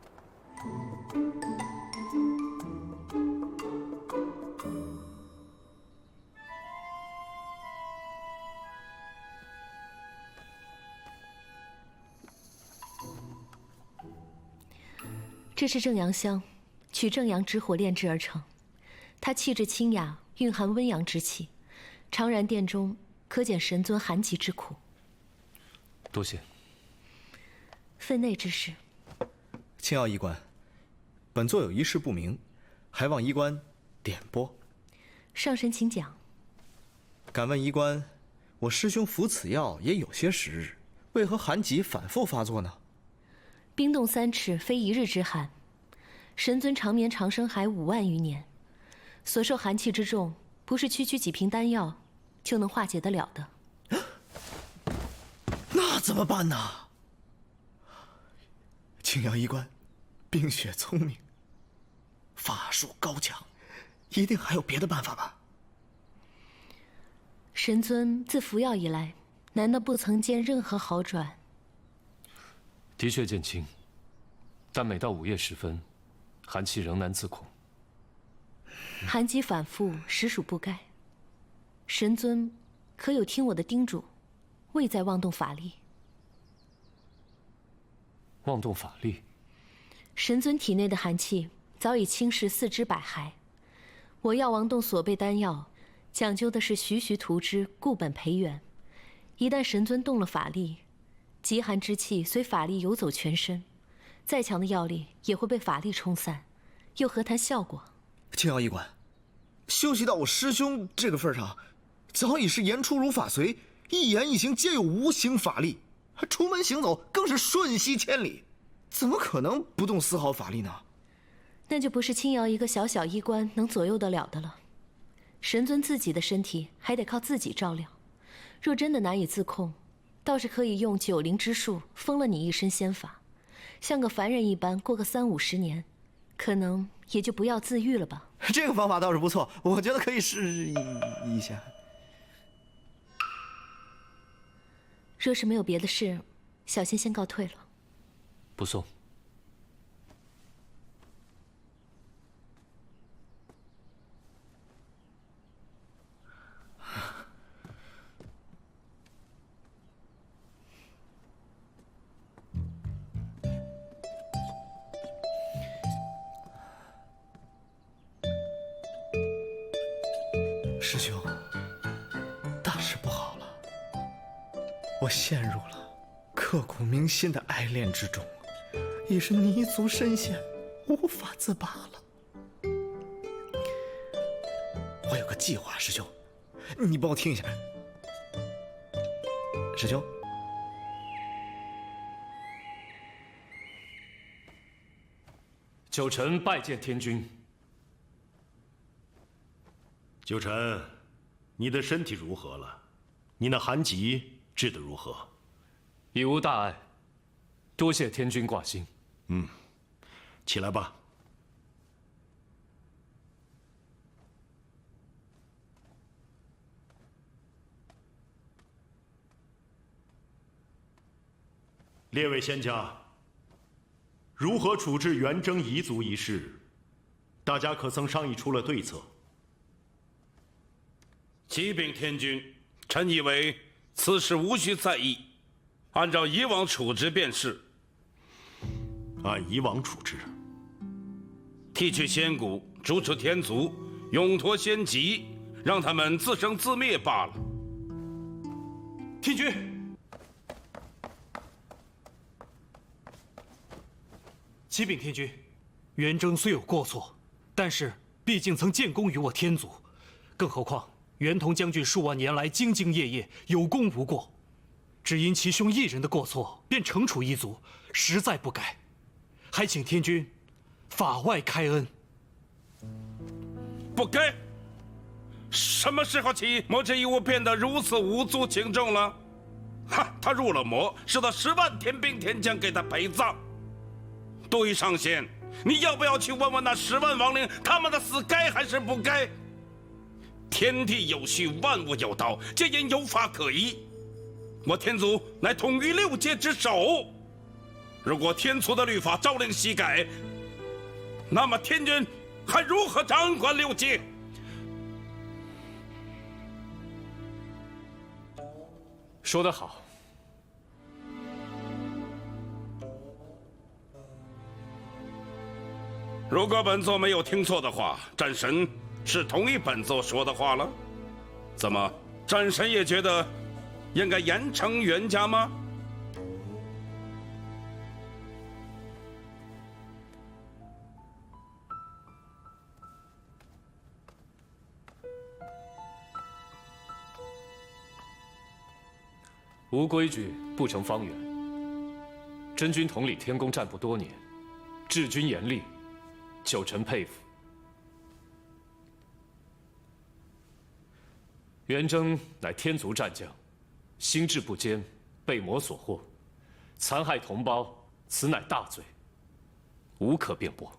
这是正阳香，取正阳之火炼制而成。它气质清雅，蕴含温阳之气，常燃殿中，可减神尊寒疾之苦。多谢。分内之事。青瑶医官，本座有一事不明，还望医官点拨。上神请讲。敢问医官，我师兄服此药也有些时日，为何寒疾反复发作呢？冰冻3尺，非一日之寒。神尊长眠长生海5万余年，所受寒气之重，不是区区几瓶丹药就能化解得了的。那怎么办呢？青瑶医官，冰雪聪明，法术高强，一定还有别的办法吧？神尊自服药以来，难道不曾见任何好转？的确见轻，但每到午夜时分，寒气仍难自控。寒疾反复，实属不该。神尊可有听我的叮嘱，未再妄动法力？妄动法力？神尊体内的寒气早已侵蚀4肢百骸，我药王洞所备丹药，讲究的是徐徐图之，固本培元。一旦神尊动了法力，极寒之气随法力游走全身，再强的药力也会被法力冲散，又何谈效果？青瑶医官，修习到我师兄这个份上，早已是言出如法随，一言一行皆有无形法力，出门行走更是瞬息千里，怎么可能不动丝毫法力呢？那就不是青瑶一个小小医官能左右得了的了。神尊自己的身体还得靠自己照料，若真的难以自控，倒是可以用9灵之术封了你一身仙法，像个凡人一般过个30、50年，可能也就不要自愈了吧。这个方法倒是不错，我觉得可以试一下。若是没有别的事，小仙先告退了。不送。师兄，大事不好了！我陷入了刻骨铭心的爱恋之中，已是泥足深陷，无法自拔了。我有个计划，师兄，你帮我听一下。师兄，九臣拜见天君。九臣，你的身体如何了？你那寒疾治得如何？已无大碍，多谢天君挂心。起来吧。列位仙家，如何处置元征彝族一事，大家可曾商议出了对策？启禀天君，臣以为此事无需在意，按照以往处置便是。按以往处置，剃去仙骨，逐出天族，永脱仙籍，让他们自生自灭罢了。天君，启禀天君，元征虽有过错，但是毕竟曾建功于我天族，更何况袁同将军数万年来兢兢业业，有功无过，只因其兄一人的过错便惩处一族，实在不该，还请天君法外开恩。不该？什么时候起，魔之一物变得如此无足轻重了？哈，他入了魔，使得10万天兵天将给他陪葬。杜宇上仙，你要不要去问问那10万亡灵，他们的死该还是不该？天地有序，万物有道，皆因有法可依。我天族乃统御6界之首，如果天族的律法朝令夕改，那么天君还如何掌管6界？说得好。如果本座没有听错的话，战神是同意本座说的话了。怎么，战神也觉得应该严惩袁家吗？无规矩不成方圆。真君统领天宫战部多年，治军严厉，九臣佩服。元征乃天族战将，心智不坚，被魔所惑，残害同胞，此乃大罪，无可辩驳。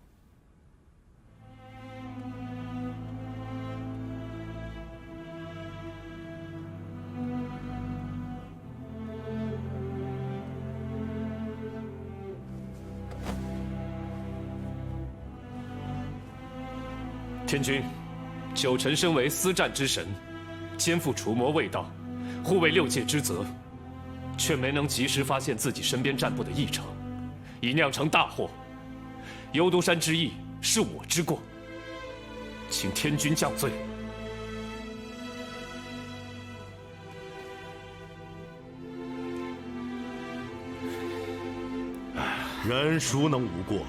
天君，九臣身为司战之神，肩负除魔卫道、护卫6界之责，却没能及时发现自己身边战部的异常，已酿成大祸。幽都山之役是我之过，请天君降罪。人孰能无过？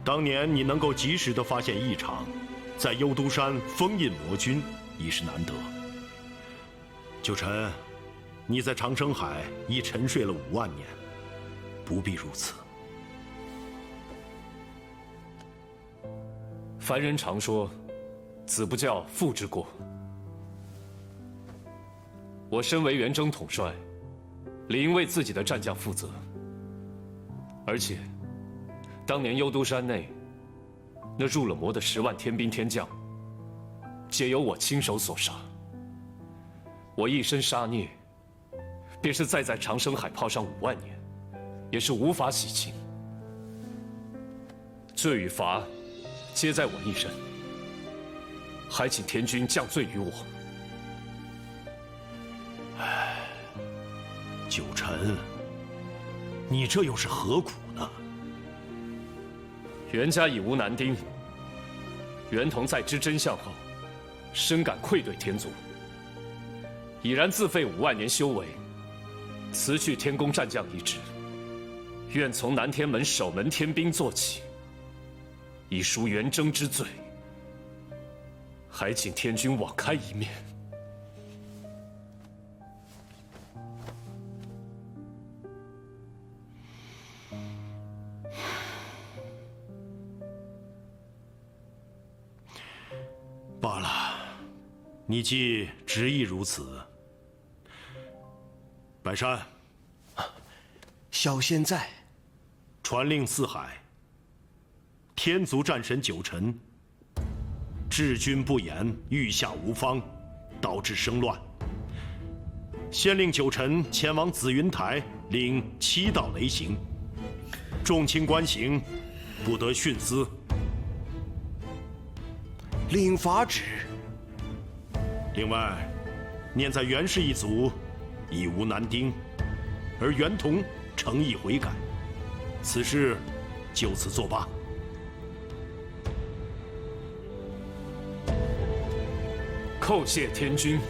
当年你能够及时的发现异常，在幽都山封印魔君，已是难得。九臣，你在长生海已沉睡了5万年，不必如此。凡人常说，子不教，父之过。我身为元征统帅，理应为自己的战将负责。而且，当年幽都山内那入了魔的10万天兵天将，皆由我亲手所杀。我一身杀孽，便是再在长生海泡上5万年，也是无法洗清。罪与罚，皆在我一身，还请天君降罪于我。九臣，你这又是何苦呢？袁家已无男丁，袁同在知真相后，深感愧对天族，已然自废5万年修为，辞去天宫战将一职，愿从南天门守门天兵做起，以赎元征之罪。还请天君网开一面。罢了，你既执意如此，白山，小仙在。传令四海，天族战神九臣，治军不严，御下无方，导致生乱。先令九臣前往紫云台领7道雷刑，众卿官刑，不得徇私。领法旨。另外，念在袁氏一族已无男丁，而袁同诚意悔改，此事就此作罢。叩谢天君。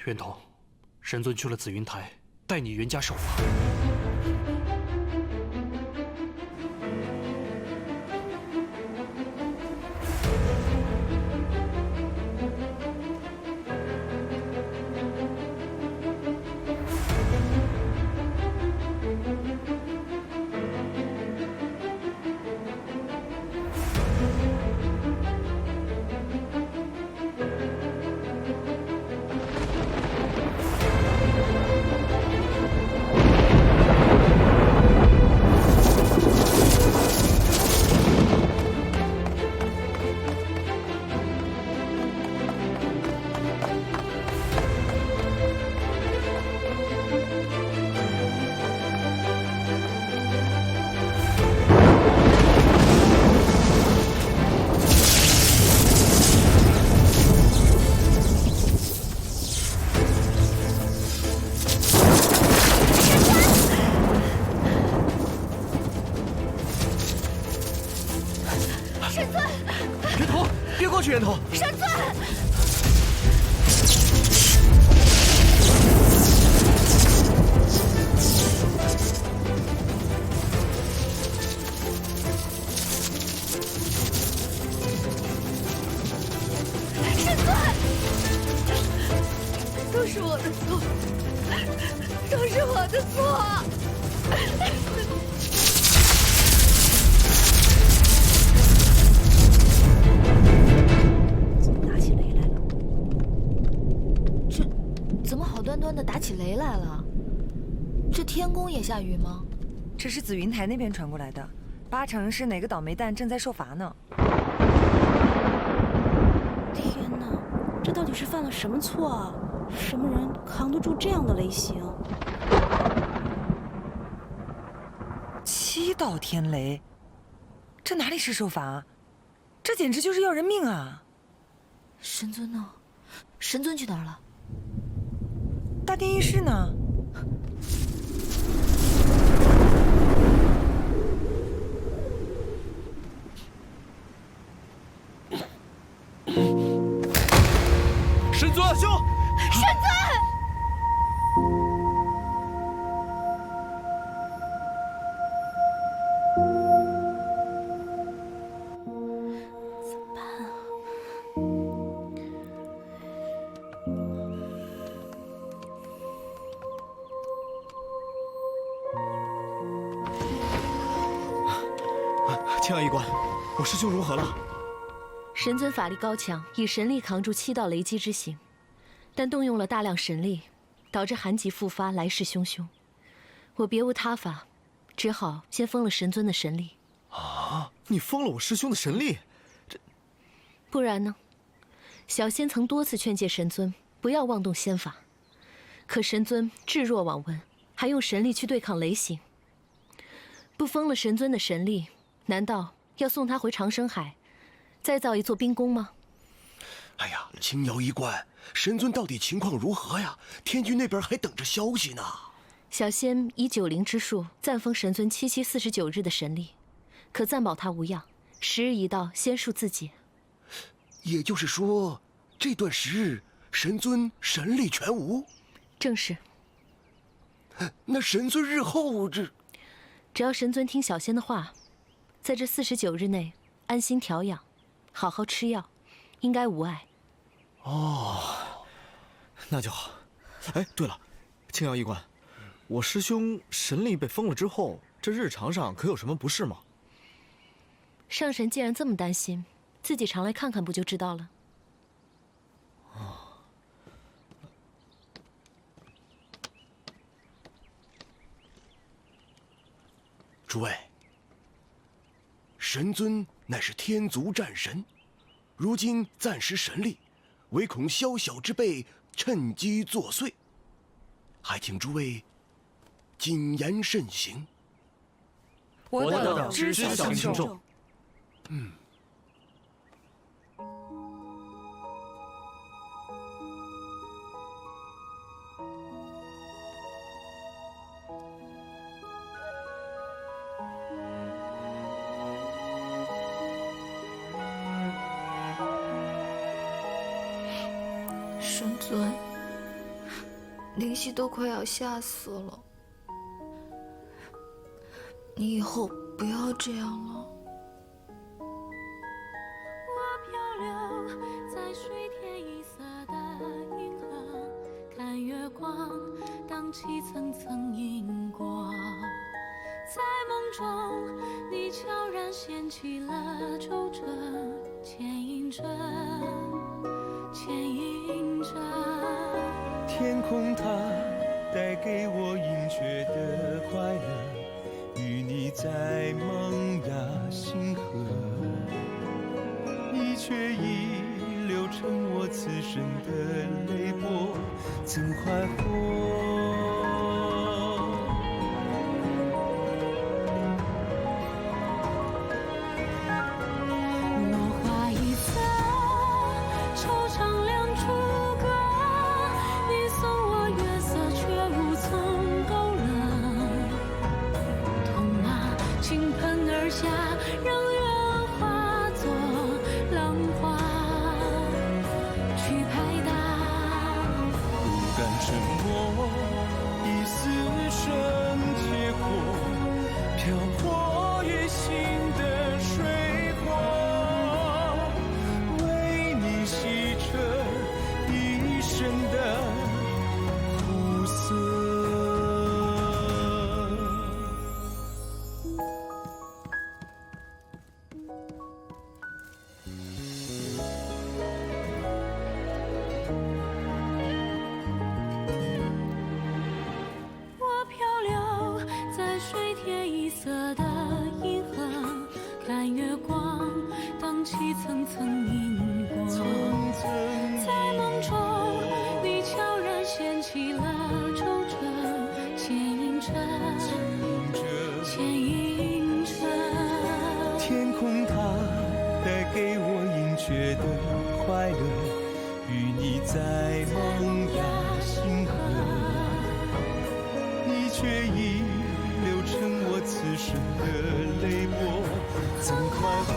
袁童，神尊去了紫云台，带你袁家受罚。源头，神尊！神尊，都是我的错，都是我的错。 端端的打起雷来了，这天宫也下雨吗？这是紫云台那边传过来的，8成是哪个倒霉蛋正在受罚呢。天哪，这到底是犯了什么错啊？什么人扛得住这样的雷刑？7道天雷，这哪里是受罚？这简直就是要人命啊！神尊呢？神尊去哪儿了？ 大殿议事呢？神尊，兄，神尊！怎么办啊？ 青阳医官，我师兄如何了？神尊法力高强，以神力扛住7道雷击之刑，但动用了大量神力，导致寒疾复发，来势汹汹。我别无他法，只好先封了神尊的神力。啊！你封了我师兄的神力？这……不然呢？小仙曾多次劝诫神尊不要妄动仙法，可神尊置若罔闻，还用神力去对抗雷刑。不封了神尊的神力。 难道要送他回长生海，再造一座冰宫吗？哎呀，青瑶医官，神尊到底情况如何呀？天君那边还等着消息呢。小仙以90之数暂封神尊7期49日的神力，可暂保他无恙，时日一到，仙术自解。也就是说，这段时日神尊神力全无。正是。那神尊日后只要神尊听小仙的话。 在这49日内，安心调养，好好吃药，应该无碍。哦，那就好。哎，对了，青瑶医官，我师兄神力被封了之后，这日常上可有什么不适吗？上神既然这么担心，自己常来看看不就知道了。哦。诸位。 神尊乃是天族战神，如今暂时神力，唯恐宵小之辈趁机作祟，还请诸位谨言慎行。我等知晓轻重。嗯。 神尊，灵犀都快要吓死了。你以后不要这样了。我漂流在水天一色的银河，看月光荡起层层银光。在梦中，你悄然掀起了皱褶，牵引着，牵引着。天空它带给我隐却的快乐，与你在萌芽星河，你却已流成我此生的泪波，怎快活？层层银光，在梦中，你悄然掀起了皱褶，牵引着，牵引着。天空它带给我隐却的快乐，与你在萌芽星河，你却已流成我此生的泪波，怎快活？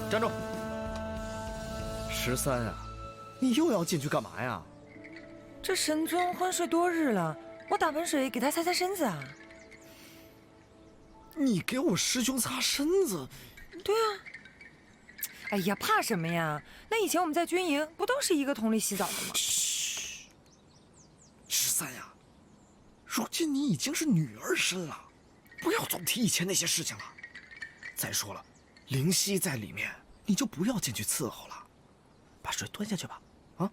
站住！13啊，你又要进去干嘛呀？这神尊昏睡多日了，我打盆水给他擦擦身子啊。你给我师兄擦身子？对啊。哎呀，怕什么呀？那以前我们在军营不都是一个桶里洗澡的吗？嘘，13呀，如今你已经是女儿身了，不要总提以前那些事情了。再说了，灵犀在里面，你就不要进去伺候了，把水端下去吧，啊，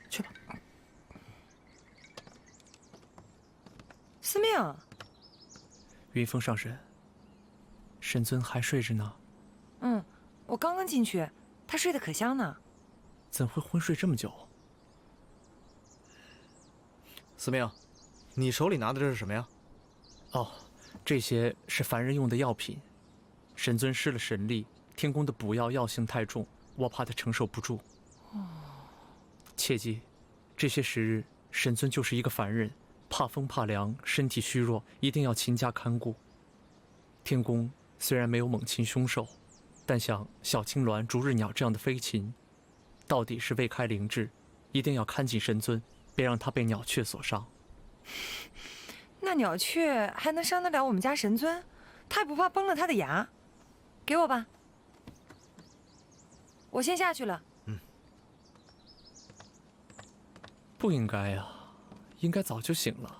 去吧。司命，云峰上神，神尊还睡着呢。我刚刚进去，他睡得可香呢。怎会昏睡这么久？司命，你手里拿的这是什么呀？哦，这些是凡人用的药品。神尊失了神力，天宫的补药药性太重，我怕他承受不住。切记，这些时日，神尊就是一个凡人，怕风怕凉，身体虚弱，一定要勤加看顾。天宫虽然没有猛禽凶兽，但像小青鸾、逐日鸟这样的飞禽，到底是未开灵智，一定要看紧神尊，别让他被鸟雀所伤。那鸟雀还能伤得了我们家神尊？他也不怕崩了他的牙？给我吧，我先下去了。不应该呀，应该早就醒了，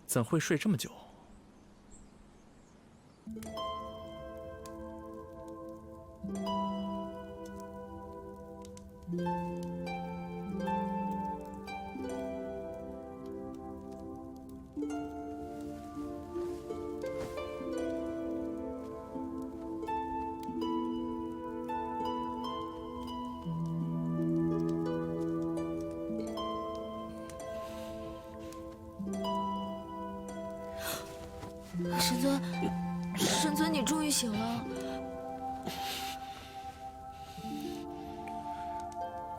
怎会睡这么久？神尊，你终于醒了。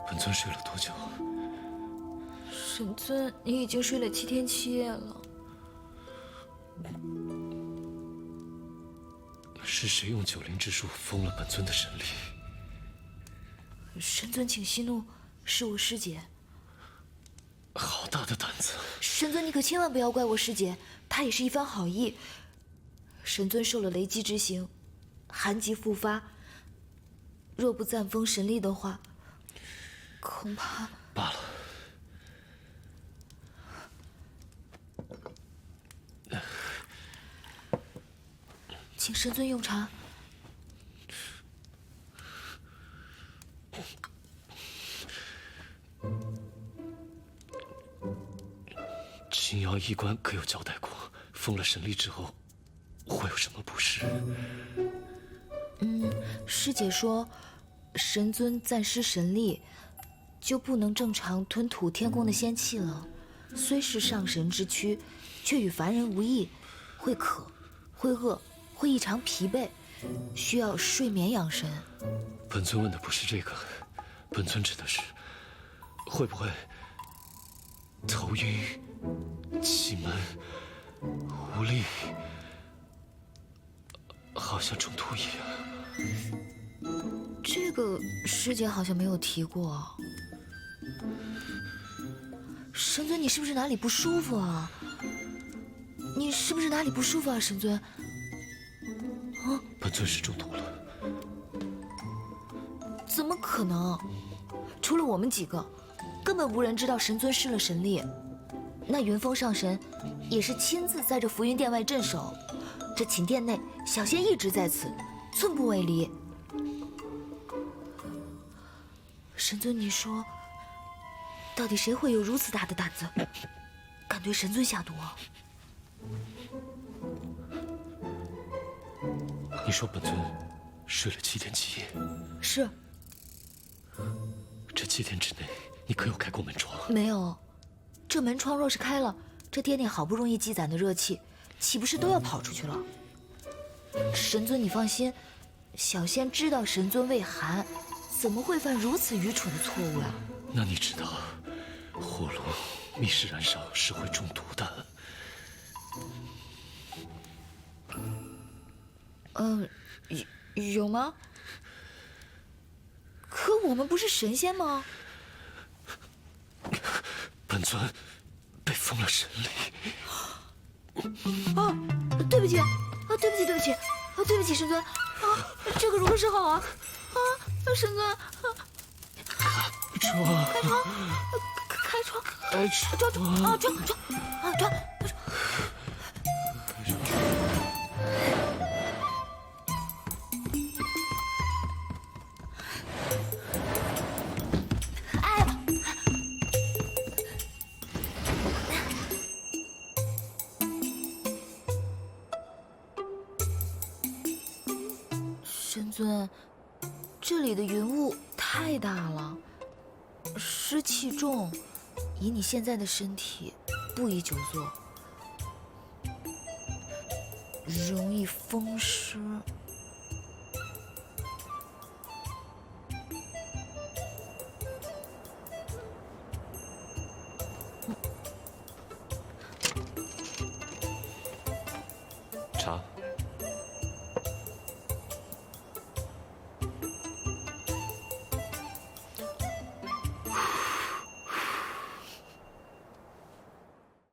本尊睡了多久？神尊，你已经睡了7天7夜了。是谁用9灵之术封了本尊的神力？神尊，请息怒，是我师姐。好大的胆子！神尊，你可千万不要怪我师姐，她也是一番好意。神尊受了雷击之刑，寒疾复发，若不暂封神力的话，恐怕……罢了。请神尊用茶。青瑶医官可有交代过，封了神力之后会有什么不适？师姐说，神尊暂失神力，就不能正常吞吐天宫的仙气了。虽是上神之躯，却与凡人无异，会渴，会饿，会异常疲惫，需要睡眠养神。本尊问的不是这个，本尊指的是，会不会头晕、气闷、无力，好像中毒一样。这个师姐好像没有提过。神尊，你是不是哪里不舒服啊？你是不是哪里不舒服啊，神尊？本尊是中毒了。怎么可能？除了我们几个，根本无人知道神尊失了神力。那云峰上神也是亲自在这浮云殿外镇守，这寝殿内小仙一直在此，寸步未离。神尊，你说，到底谁会有如此大的胆子，敢对神尊下毒？你说本尊睡了7天7夜？是。这7天之内，你可有开过门窗？没有。这门窗若是开了，这殿内好不容易积攒的热气，岂不是都要跑出去了？神尊，你放心，小仙知道神尊畏寒，怎么会犯如此愚蠢的错误啊？那你知道，火炉密室燃烧是会中毒的。有吗？可我们不是神仙吗？本尊被封了神力。对不起，对不起，对不起，对不起，神尊，这可如何是好啊？神尊，开窗，转。神尊，这里的云雾太大了，湿气重，以你现在的身体，不宜久坐，容易风湿。茶。